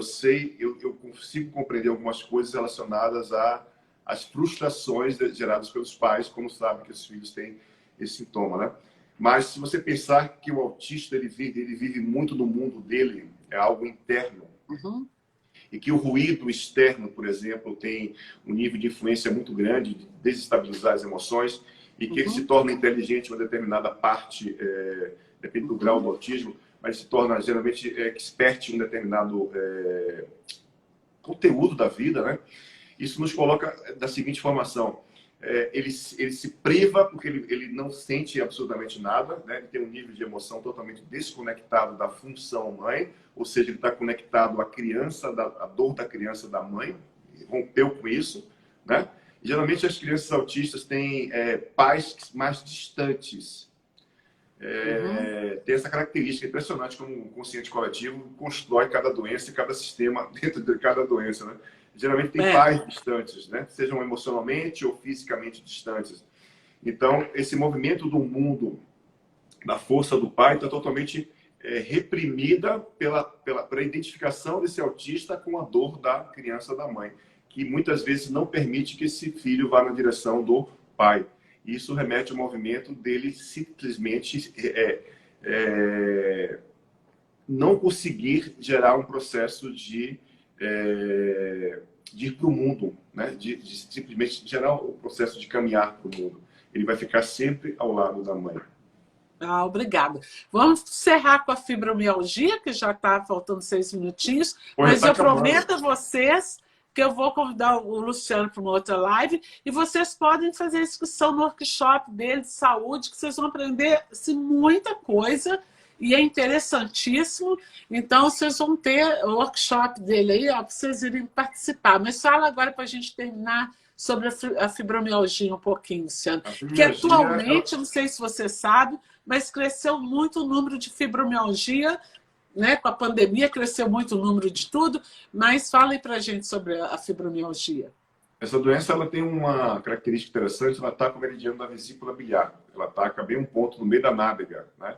B: Eu consigo compreender algumas coisas relacionadas às frustrações geradas pelos pais, como sabem que os filhos têm esse sintoma, né? Mas se você pensar que o autista ele vive muito no mundo dele, é algo interno. E que o ruído externo, por exemplo, tem um nível de influência muito grande, de desestabilizar as emoções, e que ele se torna inteligente em uma determinada parte, depende do grau do autismo, mas se torna geralmente expert em um determinado conteúdo da vida, né? Isso nos coloca da seguinte formação. Ele se priva porque ele não sente absolutamente nada, né? Ele tem um nível de emoção totalmente desconectado da função mãe, ou seja, ele está conectado à criança, à dor da criança da mãe, rompeu com isso, né? E, geralmente as crianças autistas têm pais mais distantes. Tem essa característica impressionante como o consciente coletivo constrói cada doença e cada sistema dentro de cada doença, né? Geralmente tem pais distantes, né? Sejam emocionalmente ou fisicamente distantes. Então, esse movimento do mundo, da força do pai, está totalmente reprimida pela identificação desse autista com a dor da criança da mãe, que muitas vezes não permite que esse filho vá na direção do pai. Isso remete ao movimento dele simplesmente não conseguir gerar um processo de ir para o mundo, né? de simplesmente gerar o processo de caminhar para o mundo. Ele vai ficar sempre ao lado da mãe.
A: Obrigada. Vamos encerrar com a fibromialgia, que já está faltando 6 minutinhos, mas eu prometo a vocês que eu vou convidar o Luciano para uma outra live e vocês podem fazer inscrição no workshop dele de saúde, que vocês vão aprender assim, muita coisa. E é interessantíssimo, então vocês vão ter o workshop dele aí, para vocês irem participar. Mas fala agora para a gente terminar sobre a fibromialgia um pouquinho, Luciano. Que atualmente, não sei se você sabe, mas cresceu muito o número de fibromialgia né? Com a pandemia cresceu muito o número de tudo, mas fale para a gente sobre a fibromialgia.
B: Essa doença ela tem uma característica interessante, ela ataca o meridiano da vesícula biliar. Ela ataca bem um ponto no meio da nádega, né?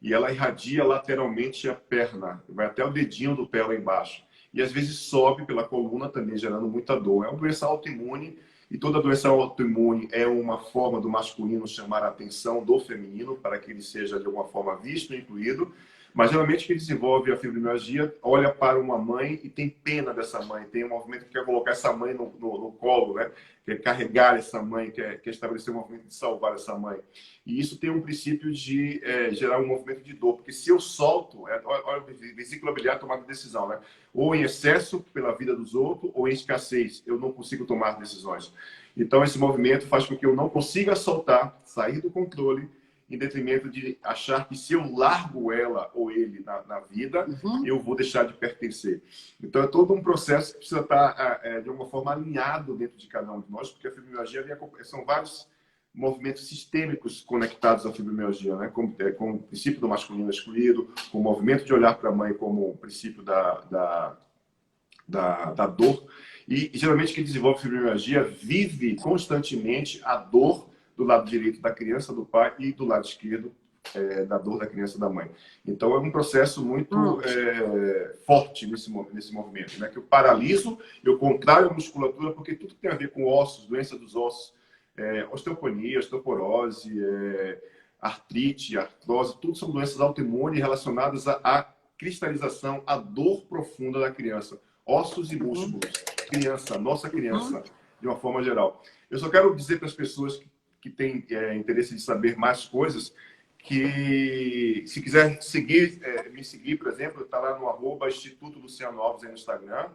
B: E ela irradia lateralmente a perna, vai até o dedinho do pé lá embaixo. E às vezes sobe pela coluna também, gerando muita dor. É uma doença autoimune, e toda doença autoimune é uma forma do masculino chamar a atenção do feminino, para que ele seja de alguma forma visto e incluído. Mas geralmente quem desenvolve a fibromialgia olha para uma mãe e tem pena dessa mãe, tem um movimento que quer colocar essa mãe no colo, né? Quer carregar essa mãe, quer estabelecer um movimento de salvar essa mãe. E isso tem um princípio de gerar um movimento de dor, porque se eu solto, olha a vesícula biliar tomar decisão, né? Ou em excesso pela vida dos outros, ou em escassez, eu não consigo tomar decisões. Então esse movimento faz com que eu não consiga soltar, sair do controle, em detrimento de achar que se eu largo ela ou ele na vida, eu vou deixar de pertencer. Então é todo um processo que precisa estar de alguma forma alinhado dentro de cada um de nós, porque a fibromialgia são vários movimentos sistêmicos conectados à fibromialgia, né? Com o princípio do masculino excluído, com o movimento de olhar para a mãe como o princípio da dor. E geralmente quem desenvolve fibromialgia vive constantemente a dor do lado direito da criança, do pai, e do lado esquerdo da dor da criança, da mãe. Então é um processo muito forte nesse movimento, né? Que eu paraliso, eu contraio a musculatura, porque tudo tem a ver com ossos, doença dos ossos, osteoponia, osteoporose, artrite, artrose, tudo são doenças autoimunes relacionadas à cristalização, à dor profunda da criança. Ossos e músculos. Criança, nossa criança, de uma forma geral. Eu só quero dizer para as pessoas que têm interesse de saber mais coisas, que se quiser seguir, me seguir, por exemplo, está lá no @Instituto Luciano Alves aí no Instagram,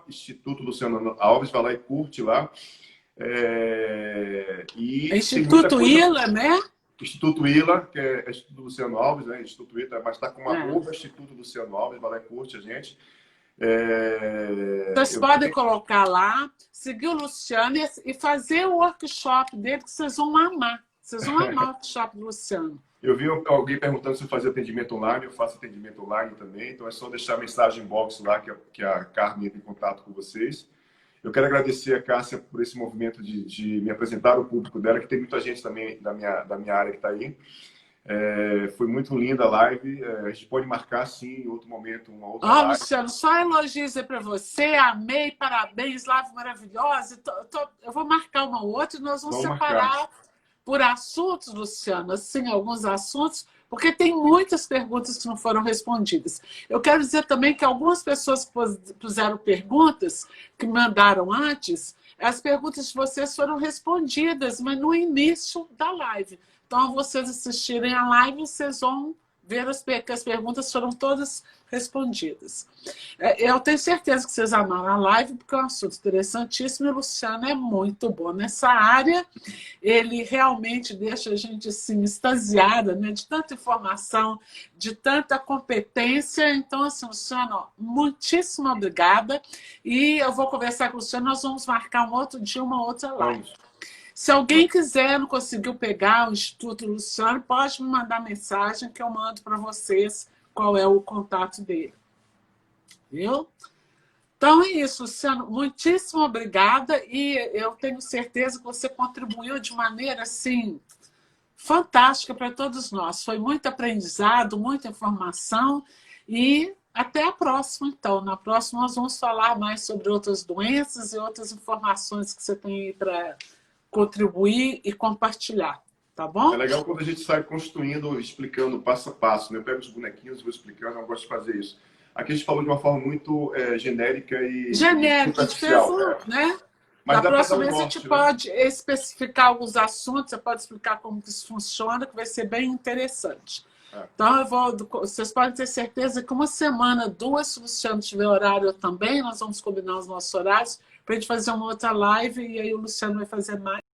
B: @Instituto Luciano Alves, vai lá e curte lá.
A: Instituto ILA, né?
B: Instituto ILA, que é Instituto Luciano Alves, né? Instituto ILA, mas está com @Instituto Luciano Alves, vai lá e curte a gente.
A: Vocês podem colocar lá, seguir o Luciano e fazer o workshop dele, que vocês vão amar. Vocês vão amar o workshop do Luciano.
B: Eu vi alguém perguntando se eu fazia atendimento online. Eu faço atendimento online também. Então é só deixar a mensagem inbox lá, que a Carmen entra em contato com vocês. Eu quero agradecer a Cássia por esse movimento de me apresentar ao público dela, que tem muita gente também da minha área que está aí. Foi muito linda a live. A gente pode marcar, sim, em outro momento, uma outra live.
A: Luciano, só elogios aí para você. Amei, parabéns, live maravilhosa. Eu vou marcar uma outra e nós vamos separar por assuntos, Luciano, assim, alguns assuntos, porque tem muitas perguntas que não foram respondidas. Eu quero dizer também que algumas pessoas que puseram perguntas, que mandaram antes, as perguntas de vocês foram respondidas, mas no início da live. Então, ao vocês assistirem a live, vocês vão ver que as perguntas foram todas respondidas. Eu tenho certeza que vocês amaram a live, porque é um assunto interessantíssimo e o Luciano é muito bom nessa área. Ele realmente deixa a gente assim, extasiada, né? De tanta informação, de tanta competência. Então, assim, Luciano, muitíssimo obrigada. E eu vou conversar com o Luciano, nós vamos marcar um outro dia, uma outra live. Se alguém quiser, não conseguiu pegar o Instituto Luciano, pode me mandar mensagem que eu mando para vocês qual é o contato dele. Viu? Então é isso, Luciano. Muitíssimo obrigada e eu tenho certeza que você contribuiu de maneira assim fantástica para todos nós. Foi muito aprendizado, muita informação e até a próxima, então. Na próxima nós vamos falar mais sobre outras doenças e outras informações que você tem aí para contribuir e compartilhar, tá bom?
B: É legal quando a gente sai construindo, explicando passo a passo, né? Eu pego os bonequinhos e vou explicando, eu gosto de fazer isso. Aqui a gente falou de uma forma muito genérica e
A: superficial, né?
B: Mas
A: na próxima vez a gente pode especificar alguns assuntos, você pode explicar como que isso funciona, que vai ser bem interessante. Então, vocês podem ter certeza que uma semana, duas, se o Luciano tiver horário também, nós vamos combinar os nossos horários para a gente fazer uma outra live e aí o Luciano vai fazer mais.